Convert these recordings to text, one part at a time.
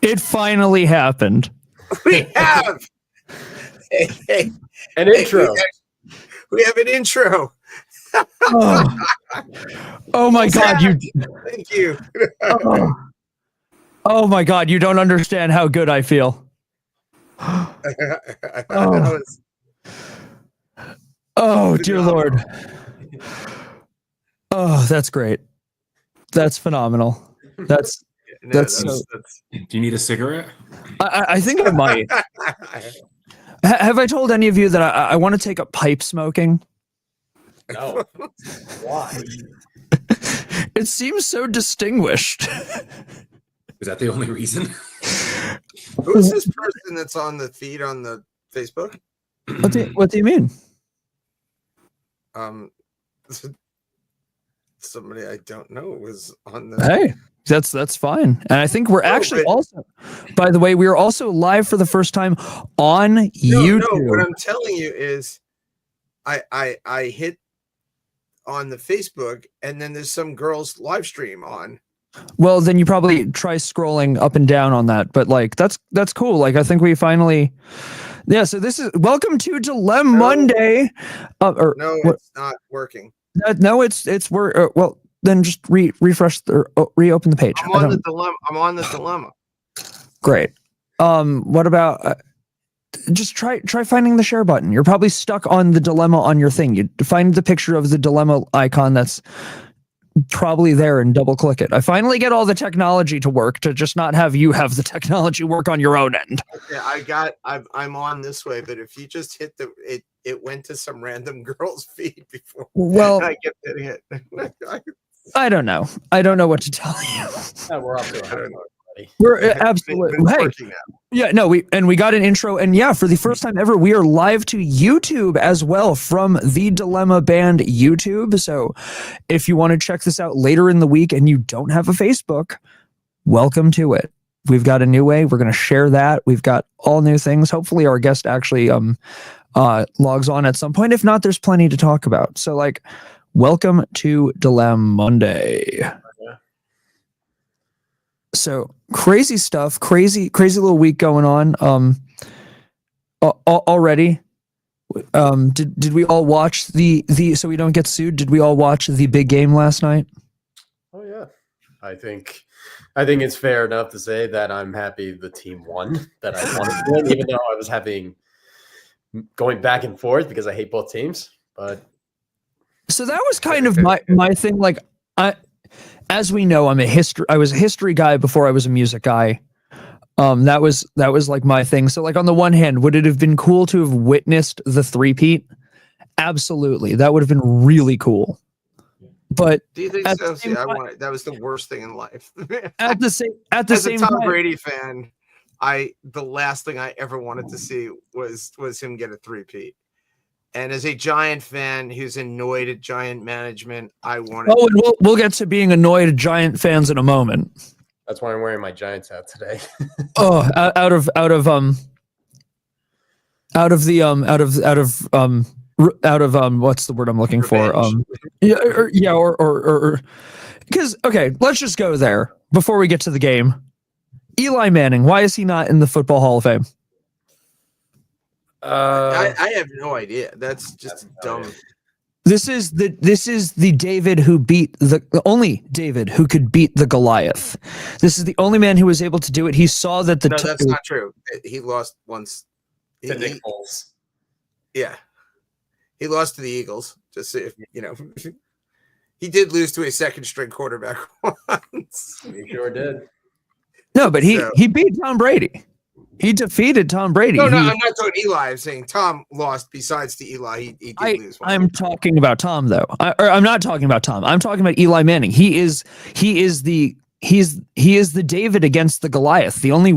It finally happened. We have an intro. We have an intro. Oh my God! Thank you. Oh my God! You don't understand how good I feel. Oh dear Lord! Oh, that's great. That's phenomenal. That's. Do you need a cigarette? I think I might. Have I told any of you that I want to take up pipe smoking? No. Why? It seems so distinguished. Is that the only reason? Who's this person that's on the feed on the Facebook? What do you mean? Somebody I don't know was on the. Hey. That's fine. And I think we're actually also, by the way, we are also live for the first time on YouTube. No, what I'm telling you is I hit on the Facebook and then there's some girl's live stream on. Well, then you probably try scrolling up and down on that. But like, that's cool. Like, I think we finally, yeah. So this is welcome to Dilem-Monday. No, it's not working. No, it's well. Then just refresh or reopen the page. I'm on the dilemma. Great. What about just try finding the share button. You're probably stuck on the dilemma on your thing. You find the picture of the dilemma icon that's probably there and double click it. I finally get all the technology to work to just not have you have the technology work on your own end. Okay, I'm on this way, but if you just hit it went to some random girl's feed before. Well, I kept hitting it. I don't know. I don't know what to tell you. We're up to it. I don't know. We're absolutely. Hey, yeah, no, we got an intro, and yeah, for the first time ever, we are live to YouTube as well from the Dilemma Band YouTube. So, if you want to check this out later in the week and you don't have a Facebook, welcome to it. We've got a new way. We're going to share that. We've got all new things. Hopefully, our guest actually logs on at some point. If not, there's plenty to talk about. So, like, welcome to Dilem-Monday. So crazy stuff, crazy little week going on. Already. Did we all watch the so we don't get sued? Did we all watch the big game last night? Oh yeah, I think it's fair enough to say that I'm happy the team won. That I wanted to win, even though I was going back and forth because I hate both teams. But so that was kind of my thing. Like as we know, I was a history guy before I was a music guy. That was like my thing. So like on the one hand, would it have been cool to have witnessed the three-peat? Absolutely. That would have been really cool. But do you think so? See, that was the worst thing in life. At the same As a Tom time, Brady fan, the last thing I ever wanted to see was him get a three-peat. And as a Giant fan who's annoyed at Giant management, I wanted. Oh, and we'll get to being annoyed at Giant fans in a moment. That's why I'm wearing my Giants hat today. Oh, out of what's the word I'm looking for? Or because okay, let's just go there before we get to the game. Eli Manning, why is he not in the Football Hall of Fame? I have no idea. That's just dumb. This is the David who beat the only David who could beat the Goliath. This is the only man who was able to do it. He saw that No, that's not true. He lost once. To Nick Foles. Yeah, he lost to the Eagles. Just so if, you know, he did lose to a second-string quarterback once. He sure did. No, but he beat Tom Brady. He defeated Tom Brady. No, I'm not talking Eli. I'm saying Tom lost. Besides to Eli, he did lose one. I'm talking about Tom though. I'm not talking about Tom. I'm talking about Eli Manning. He is the David against the Goliath. The only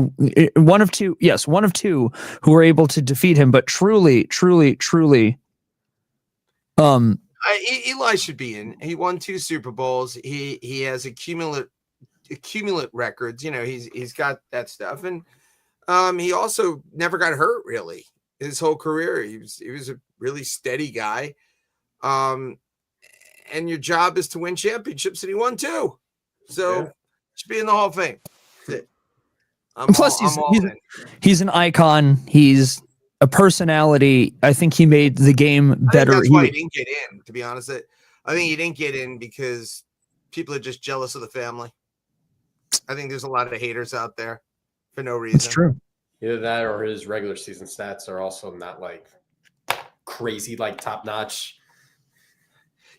one of two who were able to defeat him. But truly, Eli should be in. He won 2 Super Bowls. He has accumulate records. You know, he's got that stuff, and he also never got hurt really his whole career. He was a really steady guy. And your job is to win championships, and he won 2. So should be in the Hall of Fame. Plus, he's an icon. He's a personality. I think he made the game better. That's why he didn't get in, to be honest. I think he didn't get in because people are just jealous of the family. I think there's a lot of haters out there for no reason. It's true. Either that or his regular season stats are also not like crazy, like top notch.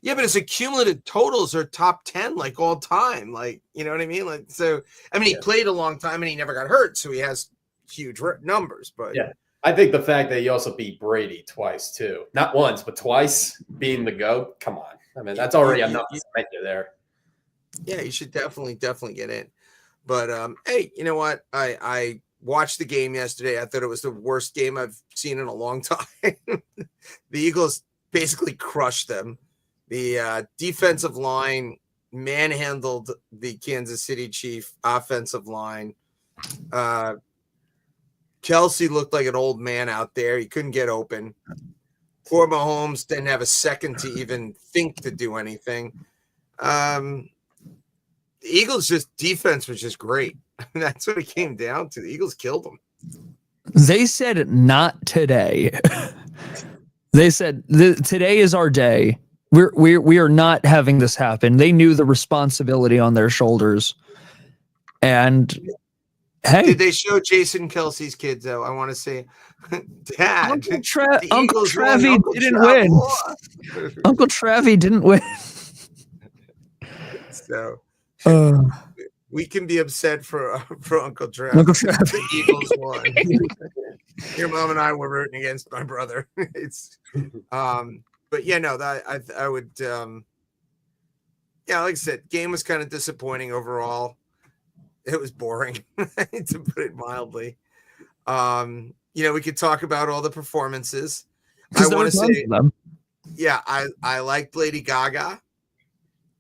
Yeah, but his accumulative totals are top 10, like all time. Like, you know what I mean? Like, so, I mean, he played a long time and he never got hurt. So he has huge numbers, but yeah, I think the fact that he also beat Brady twice too, not once, but twice being the GOAT. Come on. I mean, that's already enough to make you there. Yeah, you should definitely get in. But, hey, you know what? I watched the game yesterday. I thought it was the worst game I've seen in a long time. The Eagles basically crushed them. The defensive line manhandled the Kansas City Chief offensive line. Kelsey looked like an old man out there. He couldn't get open. Poor Mahomes didn't have a second to even think to do anything. The Eagles' defense was just great. That's what it came down to. The Eagles killed them. They said not today. They said today is our day. We are not having this happen. They knew the responsibility on their shoulders. And hey, did they show Jason Kelsey's kids though? I want to say, Dad, Uncle Travie didn't win. Uncle Travie didn't win. So we can be upset for Uncle Trav. Uncle Trav. The Eagles won. Your mom and I were rooting against my brother. It's but yeah, no, that I would yeah, like I said, game was kind of disappointing overall. It was boring, to put it mildly. You know, we could talk about all the performances. I want to say, yeah, I liked Lady Gaga.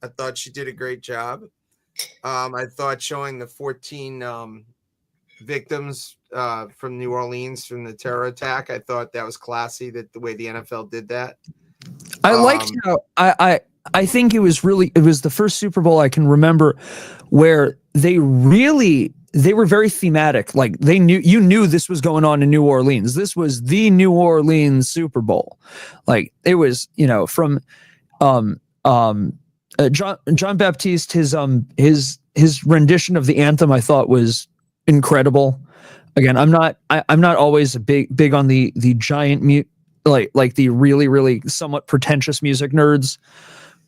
I thought she did a great job. I thought showing the 14 victims from New Orleans from the terror attack, I thought that was classy, that the way the NFL did that. I liked how I think it was the first Super Bowl I can remember where they were very thematic. Like you knew this was going on in New Orleans. This was the New Orleans Super Bowl. Like it was, you know, from John Baptiste, his rendition of the anthem I thought was incredible. Again, I'm not always big on the giant like the really somewhat pretentious music nerds,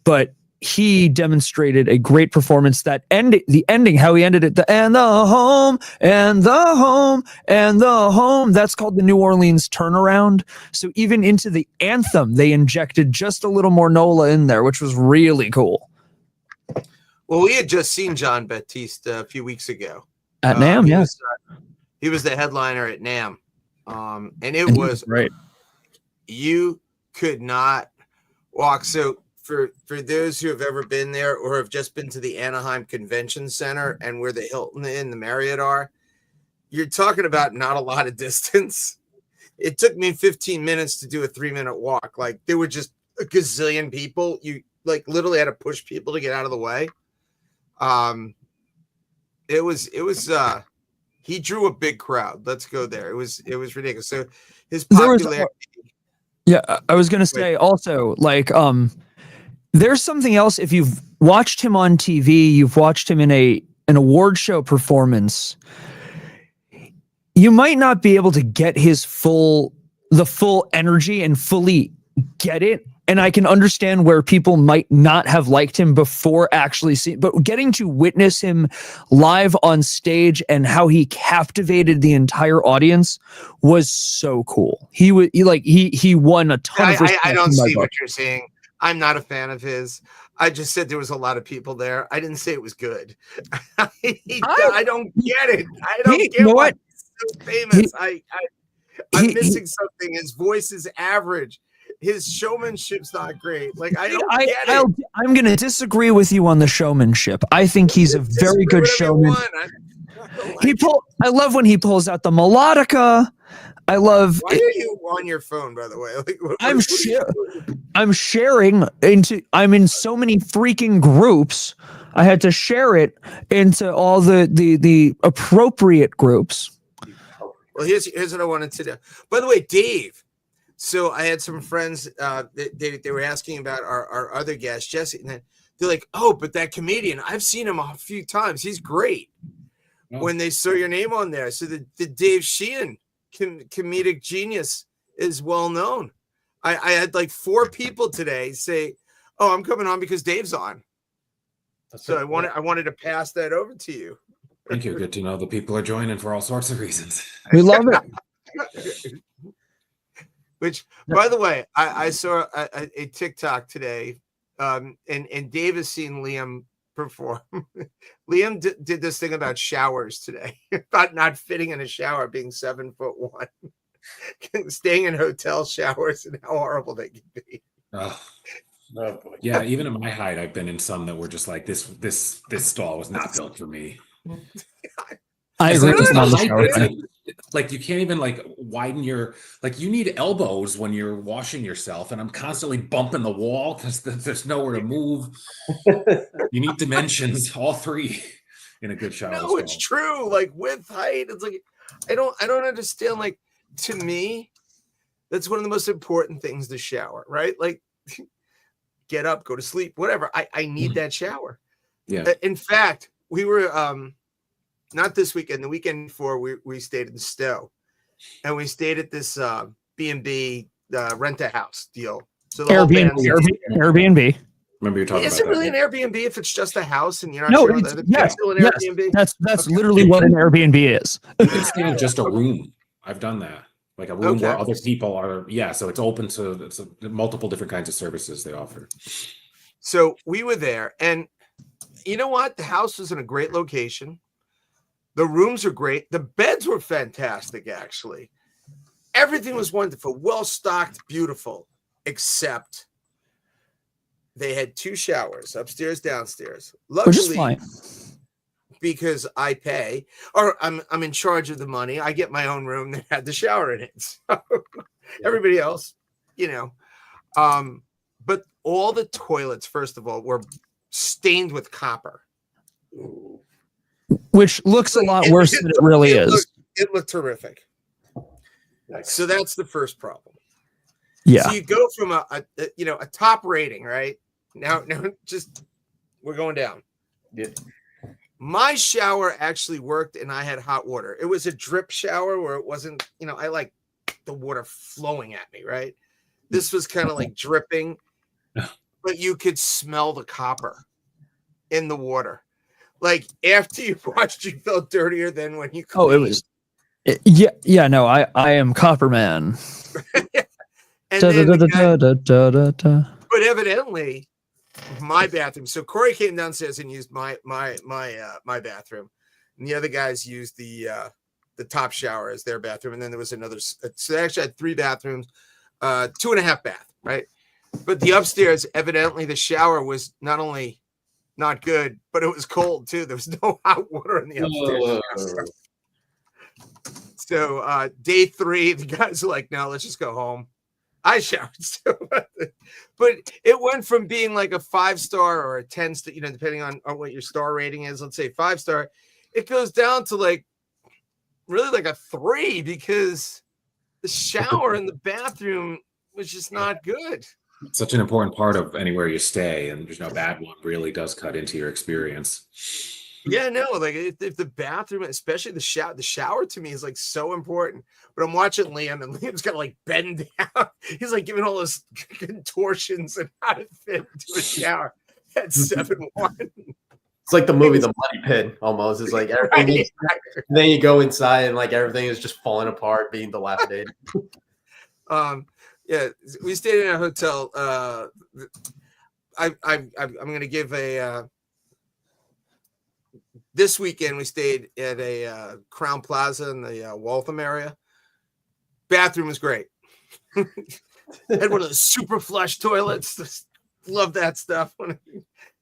but he demonstrated a great performance. That the ending, how he ended it, and the home, that's called the New Orleans turnaround. So even into the anthem, they injected just a little more NOLA in there, which was really cool. Well, we had just seen John Baptiste a few weeks ago at NAM. Yes, he was the headliner at NAM, and it was great. You could not walk. So for those who have ever been there or have just been to the Anaheim Convention Center and where the Hilton and the Marriott are, you're talking about not a lot of distance. It took me 15 minutes to do a 3-minute walk. Like there were just a gazillion people. You like literally had to push people to get out of the way. He he drew a big crowd. Let's go there. It was ridiculous. So his popularity. I was gonna say also, like, there's something else. If you've watched him on TV, you've watched him in an award show performance, you might not be able to get the full energy and fully get it. And I can understand where people might not have liked him before actually seeing, but getting to witness him live on stage and how he captivated the entire audience was so cool. He won a ton of respect. I don't see what you're saying. I'm not a fan of his. I just said there was a lot of people there. I didn't say it was good. I don't get it. I don't get why he's so famous. I'm missing something. His voice is average. His showmanship's not great. Like, I don't get it. I'm going to disagree with you on the showmanship. I think he's a very good showman. I love when he pulls out the melodica. I love. Why are you on your phone, by the way? Like, I'm sharing I'm in so many freaking groups. I had to share it into all the appropriate groups. Well, here's what I wanted to do. By the way, Dave. So I had some friends. They were asking about our other guest, Jesse, and they're like, "Oh, but that comedian, I've seen him a few times. He's great." Oh. When they saw your name on there, so the Dave Sheehan comedic genius is well known. I had like 4 people today say, "Oh, I'm coming on because Dave's on." So I wanted to pass that over to you. Thank you. Good to know the people are joining for all sorts of reasons. We love it. Which, by the way, I saw a TikTok today, and Dave has seen Liam perform. Liam did this thing about showers today, about not fitting in a shower, being 7'1", staying in hotel showers, and how horrible they can be. Oh boy. Yeah, even at my height, I've been in some that were just like this stall was not built for me. I agree with that. Like, you can't even like widen your, like, you need elbows when you're washing yourself, and I'm constantly bumping the wall because there's nowhere to move. You need dimensions, all 3 in a good shower. No, it's true. Like, with height, it's like I don't understand. Like, to me, that's one of the most important things, the shower, right? Like, get up, go to sleep, whatever. I need that shower. Yeah. In fact, we were not this weekend, the weekend before, we stayed in Stowe, and we stayed at this B&B rent a house deal. So the Airbnb. Remember you're talking is about it really that, an Airbnb if it's just a house and you're not sure whether it's still an Airbnb? That's literally what an Airbnb is. You can stay in just a room. I've done that. Like a room where other people are. Yeah, so it's open to multiple different kinds of services they offer. So we were there, and you know what? The house was in a great location. The rooms are great. The beds were fantastic, actually. Everything was wonderful, well-stocked, beautiful, except they had 2 showers, upstairs, downstairs. Luckily, because I pay, or I'm in charge of the money, I get my own room that had the shower in it. So everybody else, but all the toilets, first of all, were stained with copper. Which looks a lot worse than it really is. It looked terrific. Nice. So that's the first problem. Yeah. So you go from a top rating, right? Now just we're going down. Yeah. My shower actually worked, and I had hot water. It was a drip shower where it wasn't, I like the water flowing at me, right? This was kind of like dripping, but you could smell the copper in the water. Like, after you washed, you felt dirtier than when you cleaned. Oh, it was. No, I am Copper Man. But evidently, my bathroom. So Corey came downstairs and used my bathroom, and the other guys used the top shower as their bathroom, and then there was another. So they actually had 3 bathrooms, 2.5 bath, right? But the upstairs, evidently, the shower was not only not good, but it was cold too. There was no hot water in the upstairs. So day 3, the guys are like, "No, let's just go home." I showered still, but it went from being like a 5-star or a 10-star, depending on what your star rating is. Let's say 5-star. It goes down to like really like a 3 because the shower in the bathroom was just not good. It's such an important part of anywhere you stay, and there's no bad one. Really does cut into your experience. Yeah, no, like if the bathroom, especially the shower to me is like so important. But I'm watching Liam, and Liam's got to like bend down. He's like giving all those contortions and how to fit into a shower at 7-1. It's like the movie The Money Pit almost. It's like everything. Right. Then you go inside and like everything is just falling apart, being dilapidated. Yeah, we stayed in a hotel. I'm going to give a. This weekend we stayed at a Crown Plaza in the Waltham area. Bathroom was great. Had one of those super flush toilets. Love that stuff.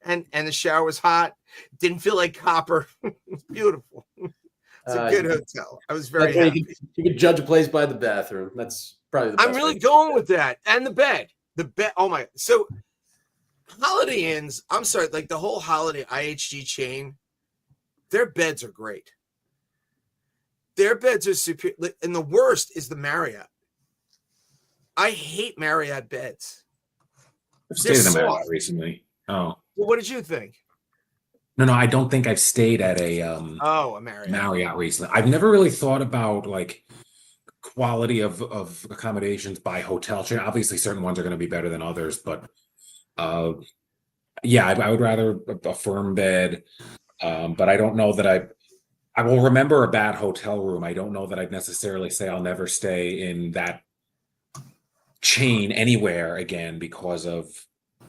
And the shower was hot. Didn't feel like copper. It's beautiful. It's a good hotel. I was very happy. You could judge a place by the bathroom. That's probably the best. I'm really going with that. And the bed. The bed. Oh my. So Holiday Inns, I'm sorry, like the whole Holiday IHG chain, their beds are great. Their beds are superior. And the worst is the Marriott. I hate Marriott beds. I've stayed in a Marriott recently. Oh. Well, what did you think? No, I don't think I've stayed at a a Marriott recently. I've never really thought about like quality of accommodations by hotel chain. Obviously, certain ones are going to be better than others, but yeah, I would rather a firm bed. But I don't know that I will remember a bad hotel room. I don't know that I'd necessarily say I'll never stay in that chain anywhere again because of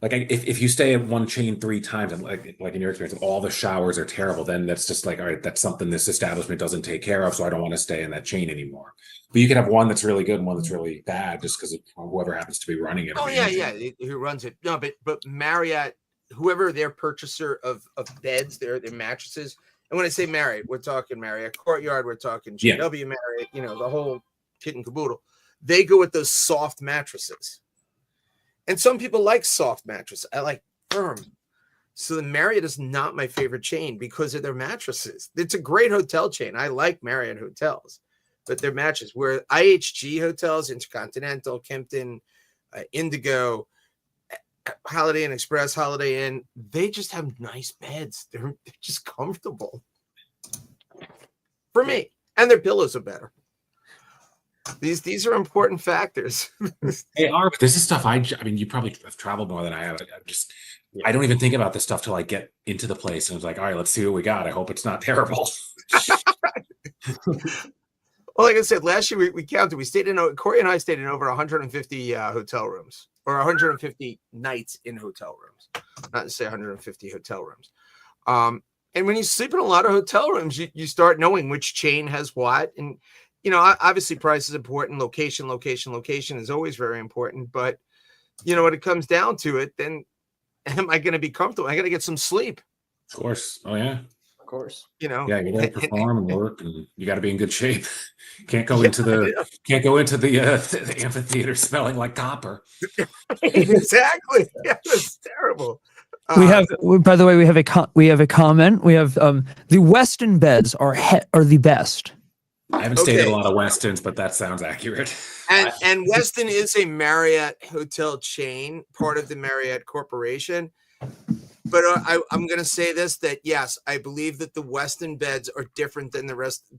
like if you stay at one chain 3 times and like in your experience, all the showers are terrible, then that's just like, all right, that's something this establishment doesn't take care of, so I don't want to stay in that chain anymore. But you can have one that's really good and one that's really bad just because of whoever happens to be running it. Oh yeah, who runs it? No, but Marriott, whoever their purchaser of beds, their mattresses, and when I say Marriott, we're talking Marriott Courtyard, we're talking JW Marriott, the whole kit and caboodle. They go with those soft mattresses. And some people like soft mattresses. I like firm. So the Marriott is not my favorite chain because of their mattresses. It's a great hotel chain. I like Marriott hotels, but their mattresses, where IHG hotels, Intercontinental, Kimpton, Indigo, Holiday Inn Express, Holiday Inn, they just have nice beds. They're just comfortable for me. And their pillows are better. These are important factors. They are. This is stuff I mean, you probably have traveled more than I have. I don't even think about this stuff till I get into the place and it's like, all right, let's see what we got. I hope it's not terrible. Well, like I said, last year we counted. We stayed in Corey and I stayed in over 150 hotel rooms, or 150 nights in hotel rooms. Not to say 150 hotel rooms. And when you sleep in a lot of hotel rooms, you start knowing which chain has what. And obviously price is important. Location is always very important. But, when it comes down to it, then am I going to be comfortable? I got to get some sleep. Of course. Oh, yeah. Of course. Yeah, you got to perform and work, and you got to be in good shape. Can't go into the amphitheater smelling like copper. Exactly. Yeah, that's terrible. By the way, we have a comment. We have the Westin beds are the best. I haven't stayed at a lot of Westins, but that sounds accurate. And Westin is a Marriott hotel chain, part of the Marriott Corporation. But I'm going to say this, that yes, I believe that the Westin beds are different than the rest.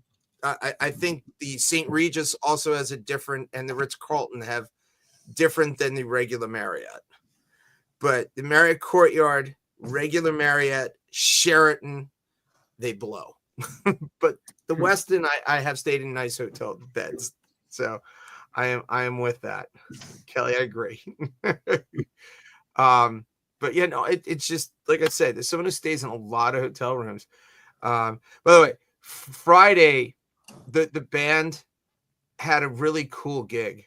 I think the St. Regis also has a different, and the Ritz-Carlton have different than the regular Marriott. But the Marriott Courtyard, regular Marriott, Sheraton, they blow. But the Westin, I have stayed in nice hotel beds, so I am with that. Kelly, I agree. But yeah, no, it's just like I said, there's someone who stays in a lot of hotel rooms. By the way, Friday, the band had a really cool gig,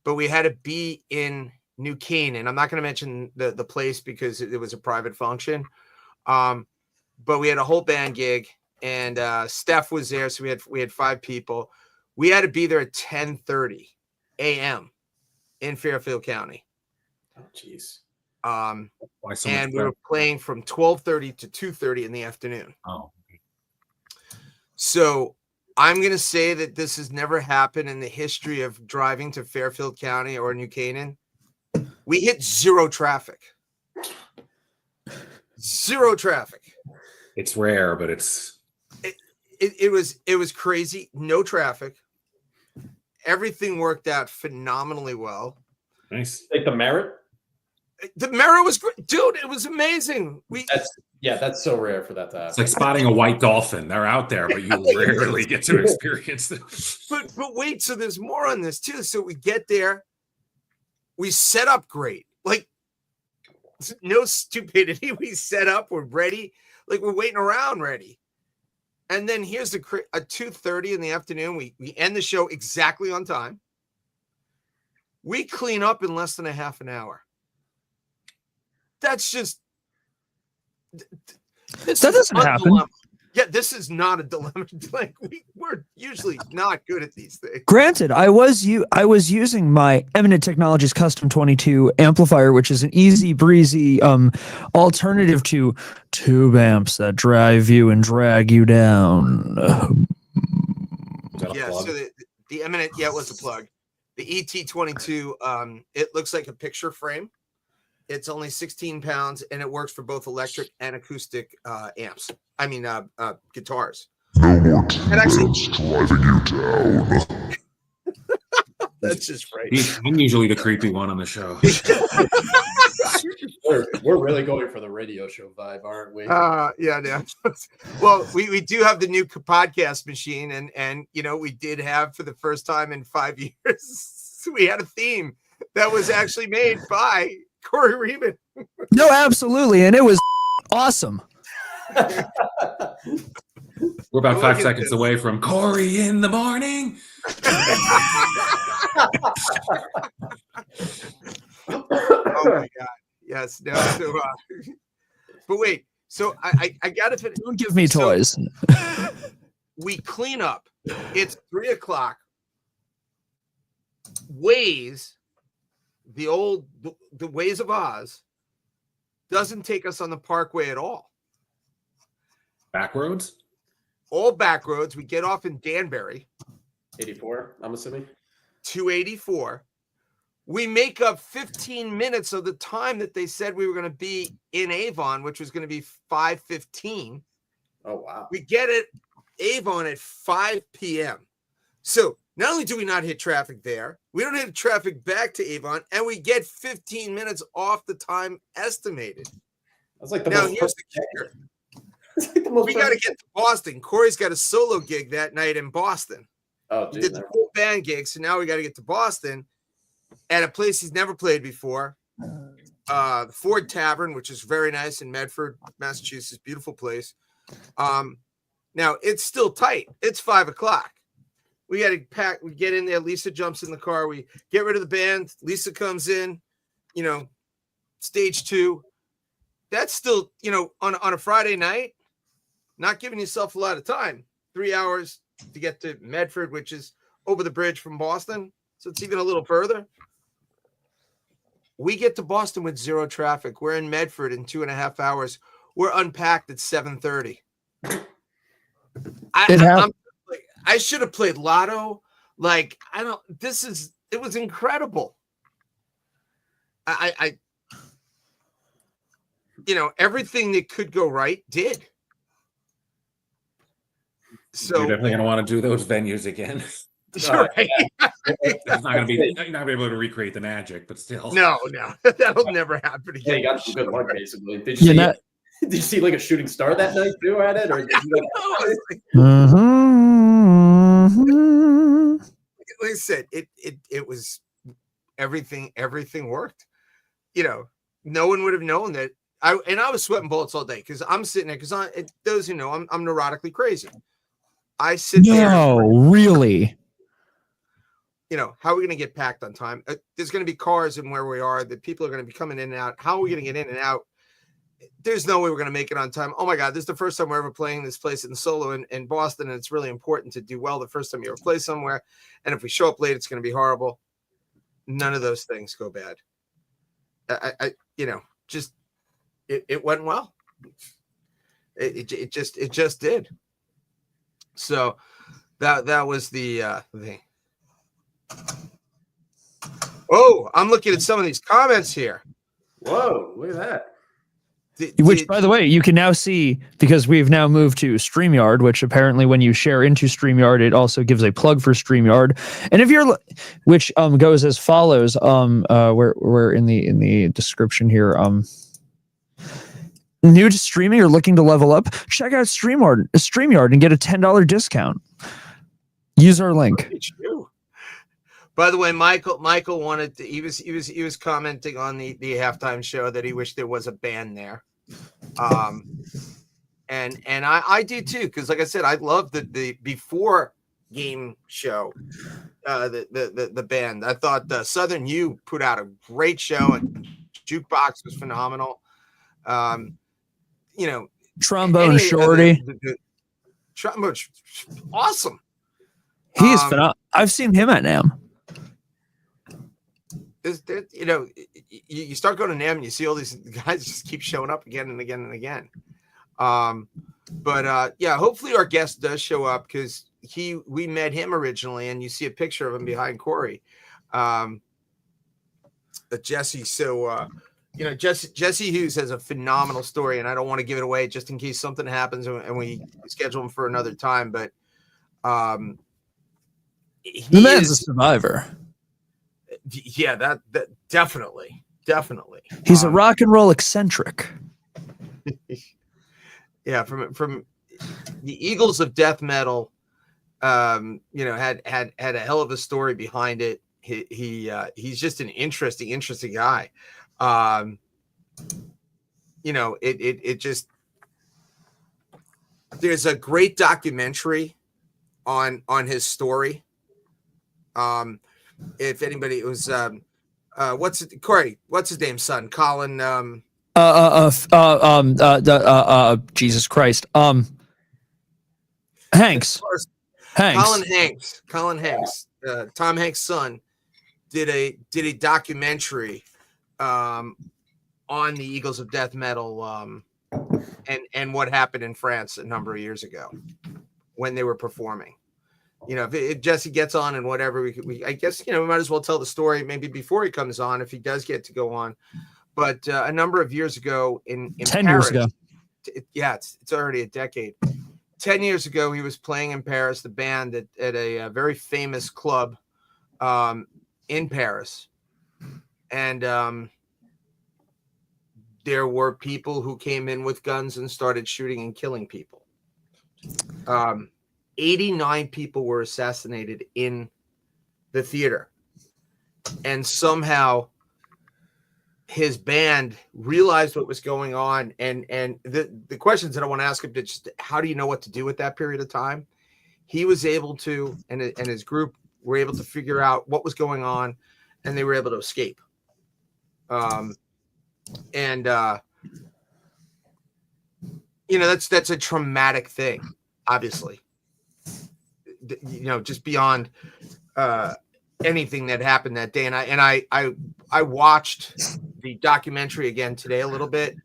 but we had to be in New Canaan. I'm not going to mention the place because it was a private function. But we had a whole band gig. And Steph was there, so we had 5 people. We had to be there at 10:30 a.m. in Fairfield County. Oh, jeez. And we were playing from 12:30 to 2:30 in the afternoon. Oh. So I'm going to say that this has never happened in the history of driving to Fairfield County or New Canaan. We hit zero traffic. Zero traffic. It's rare, but it was crazy. No traffic. Everything worked out phenomenally well. Nice. Like the merit. The merit was great, dude. It was amazing. That's so rare for that to happen. It's like spotting a white dolphin. They're out there, but you rarely get to experience them. But wait, so there's more on this too. So we get there, we set up great, like no stupidity. We set up, we're ready, like we're waiting around ready. And then here's a 2:30 in the afternoon. We end the show exactly on time. We clean up in less than a half an hour. That's just that doesn't happen. Yeah, this is not a dilemma. Like we're usually not good at these things. Granted, I was using my Eminent Technologies Custom 22 amplifier, which is an easy breezy alternative to tube amps that drive you and drag you down. Yeah, so the Eminent, it was a plug. The ET22, it looks like a picture frame. It's only 16 pounds, and it works for both electric and acoustic amps. I mean, guitars. No more tubes driving you down. That's just right. I'm usually the creepy one on the show. We're really going for the radio show vibe, aren't we? Yeah. Well, we do have the new podcast machine, and we did have for the first time in 5 years, we had a theme that was actually made by Corey Riemann. No, absolutely, and it was awesome. We're about 5 seconds away from Corey in the morning. Oh my God! Yes, no. So, but wait. So I gotta finish. Don't give me toys. We clean up. It's 3:00. Waze, the Ways of Oz, doesn't take us on the Parkway at all. Back roads? All back roads. We get off in Danbury. 84, I'm assuming. 284. We make up 15 minutes of the time that they said we were going to be in Avon, which was going to be 5:15. Oh, wow. We get at Avon at 5 p.m. So not only do we not hit traffic there, we don't hit traffic back to Avon, and we get 15 minutes off the time estimated. That's like the now, most here's the kicker. We got to get to Boston. Corey's got a solo gig that night in Boston. Oh, He did the full band gig, so now we got to get to Boston at a place he's never played before, the Ford Tavern, which is very nice in Medford, Massachusetts, beautiful place. Now it's still tight. It's 5:00. We got to pack. We get in there. Lisa jumps in the car. We get rid of the band. Lisa comes in. Stage 2. That's still, on a Friday night, not giving yourself a lot of time. 3 hours to get to Medford, which is over the bridge from Boston. So it's even a little further. We get to Boston with zero traffic. We're in Medford in 2.5 hours. We're unpacked at 7:30. I should have played lotto. It was incredible. Everything that could go right did. So you're definitely going to want to do those venues again. Right. It's not going to be, you're not going to be able to recreate the magic, but still. No, that'll never happen again. Yeah, you got some good luck, basically. Did you see like a shooting star that night too at it? Or did you like I said, it was everything worked. No one would have known that. I was sweating bullets all day because I'm sitting there because those who know I'm neurotically crazy. I sit there. No, really. How are we going to get packed on time? There's going to be cars in where we are. The people are going to be coming in and out. How are we going to get in and out? There's no way we're going to make it on time. Oh my God, this is the first time we're ever playing this place in solo in Boston. And it's really important to do well the first time you ever play somewhere. And if we show up late, it's going to be horrible. None of those things go bad. It went well. It just did. So That was the thing. Oh, I'm looking at some of these comments here. Whoa, look at that. Which, by the way, you can now see because we've now moved to StreamYard, which apparently when you share into StreamYard, it also gives a plug for StreamYard. And if you're, which goes as follows, we're in the description here. New to streaming or looking to level up, check out StreamYard and get a $10 discount. Use our link. By the way, Michael wanted to, he was commenting on the halftime show that he wished there was a band there. And I do too, because like I said, I love the before game show, the band. I thought Southern U put out a great show, and Jukebox was phenomenal. Trombone Shorty, Trombone, awesome. He is phenomenal. I've seen him at NAMM. You start going to NAMM and you see all these guys just keep showing up again and again and again. Hopefully our guest does show up, because we met him originally, and you see a picture of him behind Corey. Jesse. So Jesse Hughes has a phenomenal story, and I don't want to give it away just in case something happens and we schedule him for another time. But the man's a survivor. Yeah, that definitely. He's a rock and roll eccentric. Yeah, from the Eagles of death metal, had a hell of a story behind it. He's just an interesting guy. It just, there's a great documentary on his story. If anybody, it was Corey, what's his name, son? Colin Jesus Christ. Hanks. Colin Hanks. Tom Hanks' son did a documentary on the Eagles of death metal and what happened in France a number of years ago when they were performing. If Jesse gets on and whatever, I guess, we might as well tell the story maybe before he comes on, if he does get to go on. But a number of years ago in 10 Paris, years ago. Yeah, it's already a decade. 10 years ago, he was playing in Paris, the band at a very famous club in Paris. And there were people who came in with guns and started shooting and killing people. 89 people were assassinated in the theater. And somehow his band realized what was going on. And the questions that I want to ask him, just how do you know what to do at that period of time? He was able to, and his group were able to figure out what was going on, and they were able to escape. That's a traumatic thing, obviously. Just beyond anything that happened that day. And I watched the documentary again today a little bit.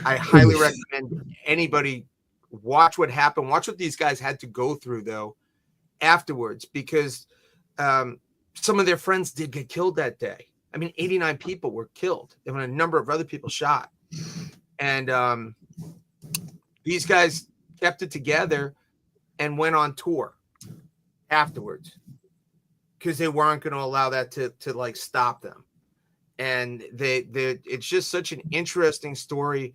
I highly recommend anybody watch what happened. Watch what these guys had to go through though afterwards, because some of their friends did get killed that day. I mean, 89 people were killed, and a number of other people shot. And these guys kept it together and went on tour afterwards, because they weren't going to allow that to stop them. And it's just such an interesting story,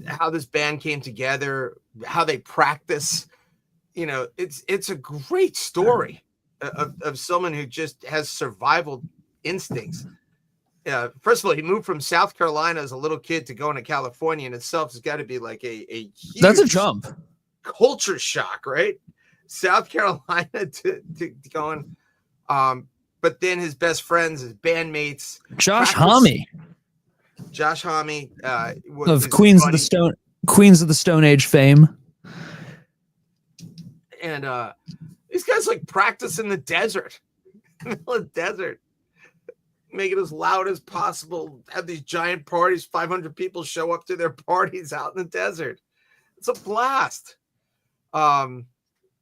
how this band came together, how they practice. It's a great story of someone who just has survival instincts. First of all, he moved from South Carolina as a little kid to going to California in itself has got to be like a huge that's a jump. Culture shock, right? South Carolina to going. But then his best friends, his bandmates, Josh Homme of Queens of the Stone Age fame. And these guys practice in the desert, in the middle of the desert, make it as loud as possible, have these giant parties, 500 people show up to their parties out in the desert. It's a blast.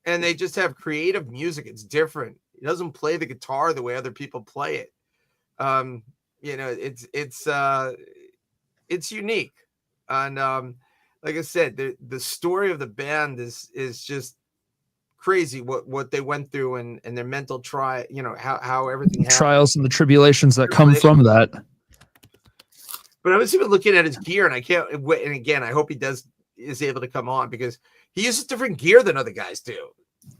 and they just have creative music. It's different. He doesn't play the guitar the way other people play it. You know, it's unique. And like I said, the story of the band is just crazy what they went through and their mental how everything happened. Trials and the tribulations that come from that. But I was even looking at his gear, and I can't wait. And again, I hope is able to come on, because he uses different gear than other guys do.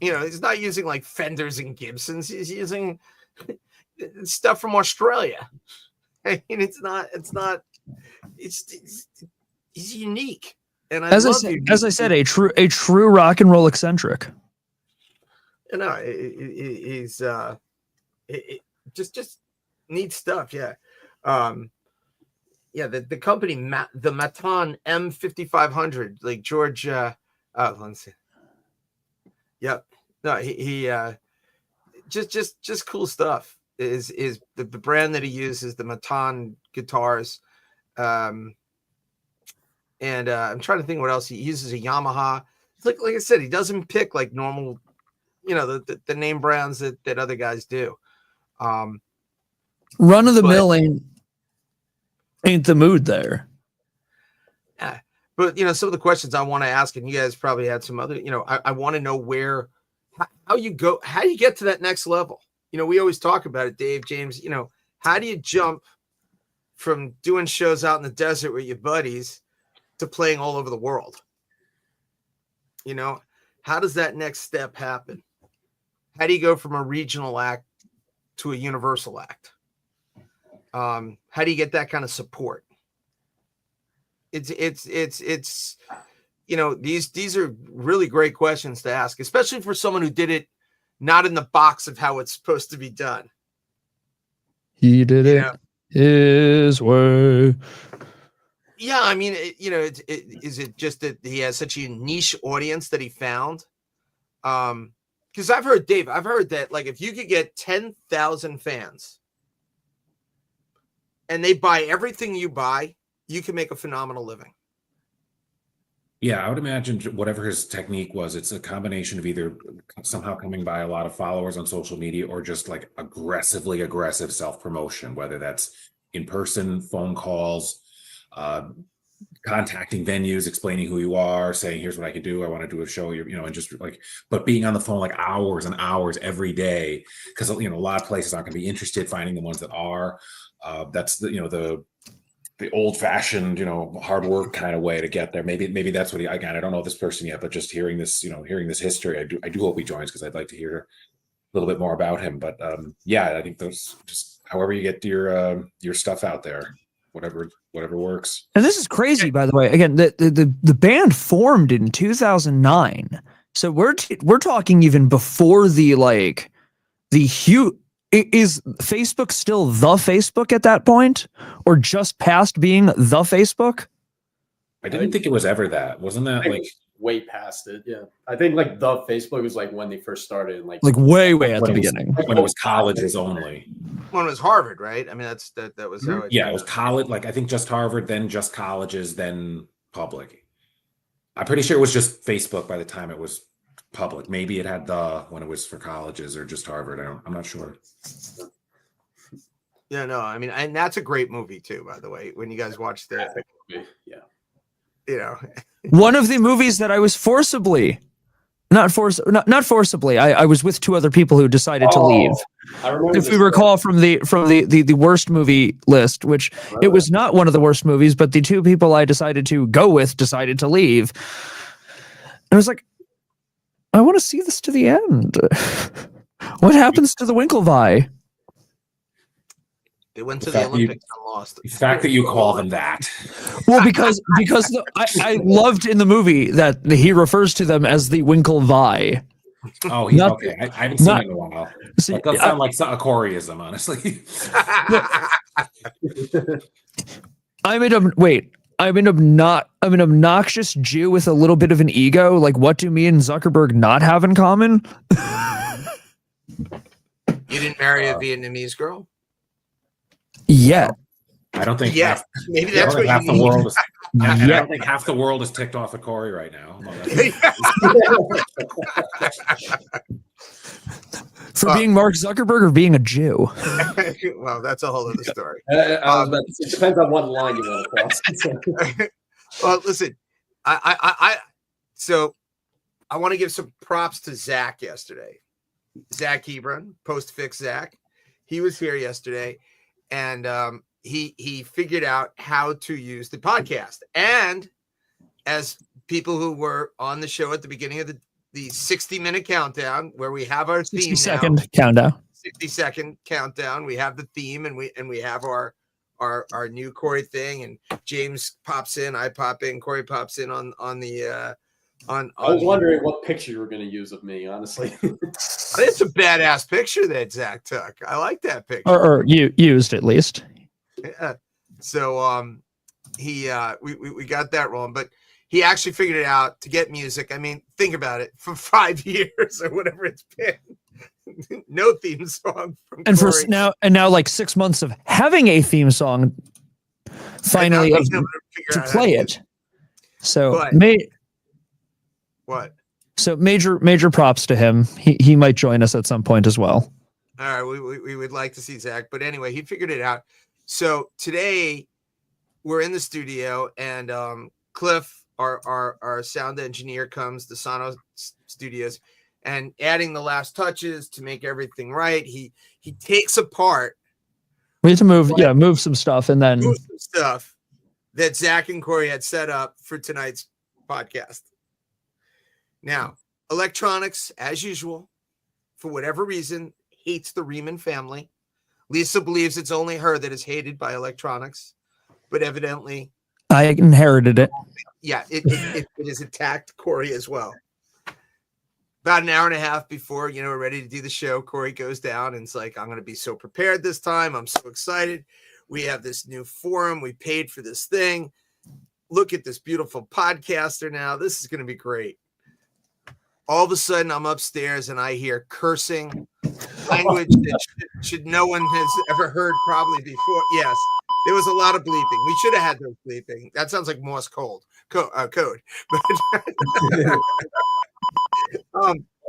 You know, he's not using like Fenders and Gibsons. He's using stuff from Australia. I mean, he's unique. And as I said, a true rock and roll eccentric. You know, he's just neat stuff. Yeah. Yeah, the company, the Matan M5500, like George, let's see. Yep. No, he just cool stuff. Is the brand that he uses, the Matan guitars. And I'm trying to think what else he uses. A Yamaha. It's like I said, he doesn't pick like normal, you know, the name brands that other guys do. Run of the mill ain't the mood there. Yeah. But, you know, some of the questions I want to ask, and you guys probably had some other, you know, I want to know how you get to that next level. You know, we always talk about it, Dave, James, you know, how do you jump from doing shows out in the desert with your buddies to playing all over the world? You know, how does that next step happen? How do you go from a regional act to a universal act? How do you get that kind of support? It's you know, these are really great questions to ask, especially for someone who did it not in the box of how it's supposed to be done. He did it his way. Yeah, I mean, is it just that he has such a niche audience that he found? Because I've heard that like if you could get 10,000 fans and they buy everything you buy, you can make a phenomenal living. Yeah, I would imagine whatever his technique was, it's a combination of either somehow coming by a lot of followers on social media or just like aggressive self-promotion, whether that's in person, phone calls, contacting venues, explaining who you are, saying, here's what I could do. I want to do a show, you know, and just like, but being on the phone like hours and hours every day, because, you know, a lot of places aren't going to be interested, finding the ones that are. That's the old fashioned, you know, hard work kind of way to get there. Maybe that's what I don't know this person yet, but just hearing this history, I do hope he joins, because I'd like to hear a little bit more about him. But yeah, I think those, just however you get your stuff out there, whatever works. And this is crazy, by the way. Again, the band formed in 2009, so we're talking even before the Hughes. Is Facebook still the Facebook at that point, or just past being the Facebook? I didn't think it was ever that. Wasn't that like way past it? Yeah, I think like the Facebook was like when they first started, like way at the beginning, when it was colleges only. When it was Harvard, right? I mean, that was how it. Yeah, it was college. Like I think just Harvard, then just colleges, then public. I'm pretty sure it was just Facebook by the time it was public. Maybe it had when it was for colleges, or just Harvard. I'm not sure. Yeah, no, I mean, and that's a great movie too, by the way, when you guys watch that. Yeah, you know, one of the movies that I was not forcibly, I was with two other people who decided to leave. I remember, if we recall from the worst movie list, which it was not one of the worst movies, but the two people I decided to go with decided to leave. And I was like, I want to see this to the end. What happens to the Winklevi? They went to the Olympics and lost. The fact that you call them that. Well, because I loved in the movie that he refers to them as the Winklevi. Oh, okay. I haven't seen it in a while. See, that does sound like a Coreyism, honestly. I'm an obnoxious Jew with a little bit of an ego. Like, what do me and Zuckerberg not have in common? You didn't marry a Vietnamese girl? Yeah. I don't think. Yeah, maybe that's what half you the need. world is. And I Yeah. don't think half the world is ticked off at Corey right now. For being Mark Zuckerberg or being a Jew? Well, that's a whole other story. It depends on what line you want to cross. Well, listen, so I want to give some props to Zach yesterday. Zach Hebron, Postfix Zach. He was here yesterday, and he figured out how to use the podcast. And as people who were on the show at the beginning of the 60-minute countdown, where we have our theme 60-second countdown. 60-second countdown. We have the theme, and we have our new Corey thing. And James pops in, I pop in, Corey pops in on the. I was wondering what picture you were going to use of me, honestly. It's a badass picture that Zach took. I like that picture. Or you used at least. Yeah. So we got that wrong, but he actually figured it out to get music. I mean, think about it, for 5 years or whatever it's been. No theme song from and Corey. For now like 6 months of having a theme song finally to play it. So what? So major props to him. He might join us at some point as well. All right, we would like to see Zach, but anyway, he figured it out. So today we're in the studio, and Cliff, our sound engineer, comes to Sono Studios, and adding the last touches to make everything right. He takes apart. We have to move some stuff, and then move some stuff that Zach and Corey had set up for tonight's podcast. Now, electronics, as usual, for whatever reason, hates the Riemann family. Lisa believes it's only her that is hated by electronics, but evidently I inherited it. Yeah, it has attacked Corey as well. About an hour and a half before, we're ready to do the show, Corey goes down and it's like, I'm going to be so prepared this time. I'm so excited. We have this new forum. We paid for this thing. Look at this beautiful podcaster now. This is going to be great. All of a sudden, I'm upstairs and I hear cursing, language that should no one has ever heard probably before. Yes, there was a lot of bleeping. We should have had those bleeping. That sounds like Morse code. What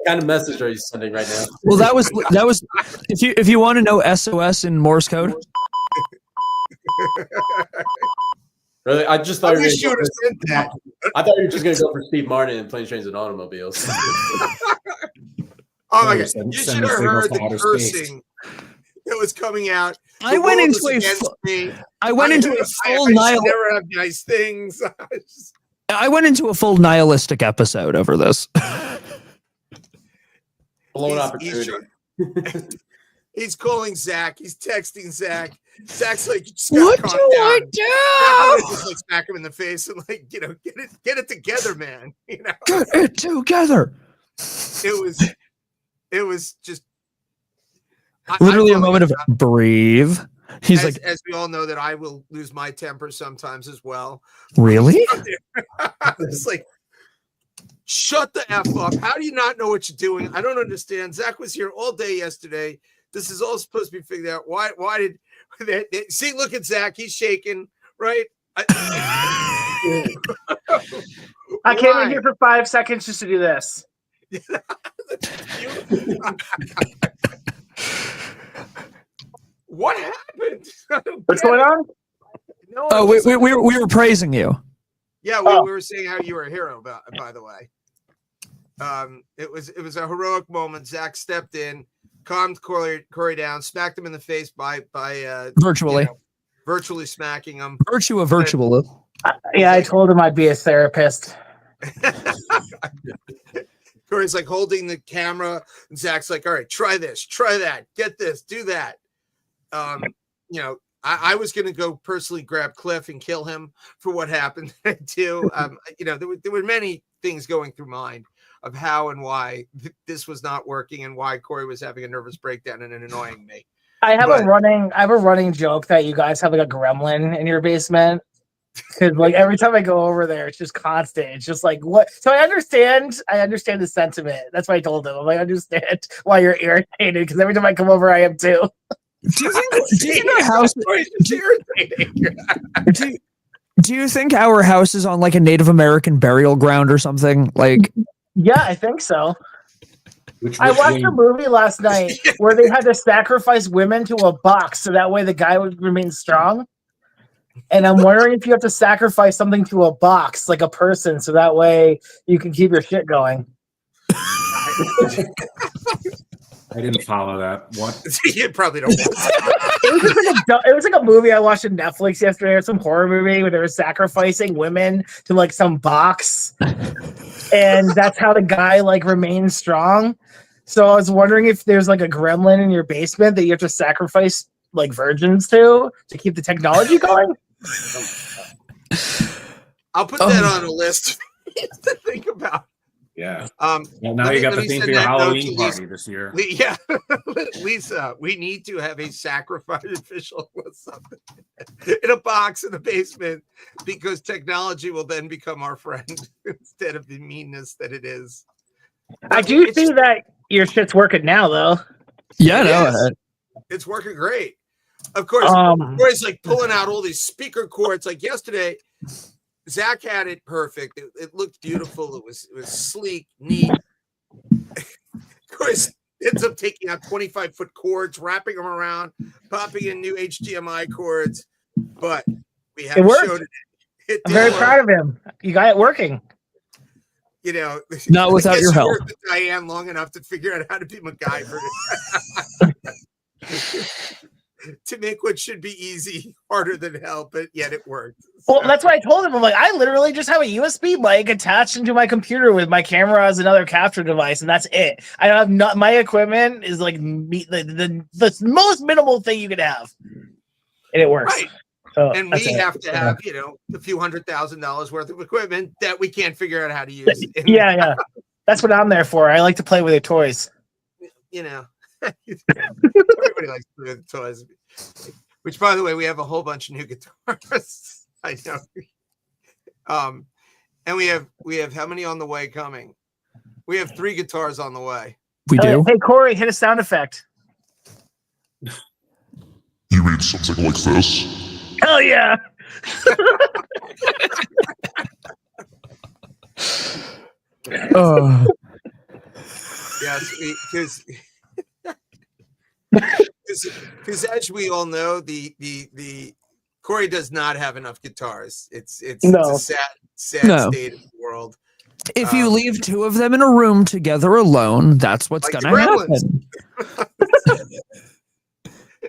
kind of message are you sending right now? Well, that was if you want to know SOS in Morse code. Really? I just thought you were going to go for Steve Martin and Planes, Trains, and Automobiles. Oh my God! You should have heard the cursing that was coming out. I went into a full nihilistic. Never have nice things. I went into a full nihilistic episode over this. Blown opportunity. He's calling Zach. He's texting Zach. Zach's like, "What do I do?" Just like smack him in the face and like, get it together, man. Get it together. It was just literally a moment of breathe. He's as we all know that I will lose my temper sometimes as well. Really? It's like, shut the F up. How do you not know what you're doing? I don't understand. Zach was here all day yesterday. This is all supposed to be figured out. Why did they see? Look at Zach. He's shaking, right? I came in here for 5 seconds just to do this. What happened? What's going on? No, we were praising you. Yeah, we were saying how you were a hero, by the way. It was a heroic moment. Zach stepped in, calmed Corey down, smacked him in the face by virtually smacking him. Virtue of virtual. Yeah, I told him I'd be a therapist. Corey's like holding the camera, and Zach's like, "All right, try this, try that, get this, do that." I was going to go personally grab Cliff and kill him for what happened too. There were many things going through mind of how and why this was not working and why Corey was having a nervous breakdown and annoying me. I have a running joke that you guys have like a gremlin in your basement. Because like every time I go over there, it's just constant. It's just like what? So I understand the sentiment. That's why I told him. I understand why you're irritated. Because every time I come over, I am too. Do you think our house? Do you think our house is on like a Native American burial ground or something? Like, Yeah, I think so. Which I watched wing? a movie last night where they had to sacrifice women to a box so that way the guy would remain strong. And I'm wondering if you have to sacrifice something to a box, like a person, so that way you can keep your shit going. I didn't follow that. What? You probably don't. It was like a movie I watched on Netflix yesterday, or some horror movie where they were sacrificing women to like some box, and that's how the guy like remains strong. So I was wondering if there's like a gremlin in your basement that you have to sacrifice like virgins to keep the technology going. I'll put that on a list to think about. Yeah. Well, now you got to think for your Halloween party this year. Yeah, Lisa, we need to have a sacrificial something in a box in the basement because technology will then become our friend instead of the meanness that it is. I do see that your shit's working now, though. Yeah, no, it's working great. Of course, Corey's like pulling out all these speaker cords. Like yesterday, Zach had it perfect. It looked beautiful. It was sleek, neat. Corey ends up taking out 25-foot cords, wrapping them around, popping in new HDMI cords. But we haven't showed it. I'm very proud of him. You got it working. You know, not without your help. Worked with Diane long enough to figure out how to be MacGyver to make what should be easy harder than hell, but yet it worked. Well, that's what I told him. I'm like, I literally just have a USB mic attached into my computer with my camera as another capture device, and that's it. I have not. My equipment is like the most minimal thing you could have, and it works. Right. And we have to have, you know, a few $100,000 worth of equipment that we can't figure out how to use. Yeah. That's what I'm there for. I like to play with your toys. You know, everybody likes to play with toys. Which, by the way, we have a whole bunch of new guitars. I know. And we have how many on the way coming? We have 3 guitars on the way. We do. Hey, Corey, hit a sound effect. You mean something like this? Hell yeah! Yes, because as we all know, the Corey does not have enough guitars. It's a sad state of the world. If you leave 2 of them in a room together alone, that's what's like gonna happen.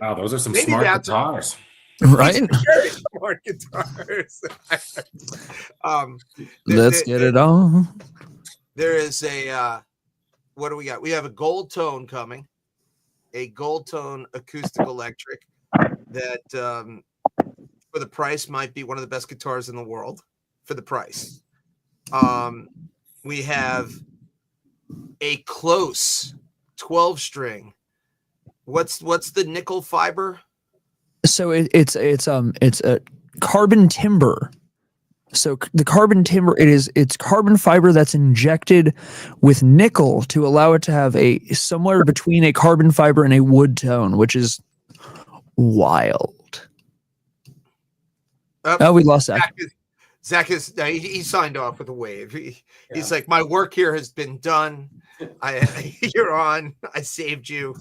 Wow, those are some smart guitars. Right? Very smart guitars. Let's get it on. There is a what do we got? We have a gold tone coming, a gold tone acoustic electric that for the price might be one of the best guitars in the world for the price. We have a close 12-string. What's the nickel fiber? So it's a carbon timber. So the carbon timber, it's carbon fiber that's injected with nickel to allow it to have a somewhere between a carbon fiber and a wood tone, which is wild. Oh, we lost Zach. Zach is he signed off with a wave. He's like, my work here has been done. You're on. I saved you.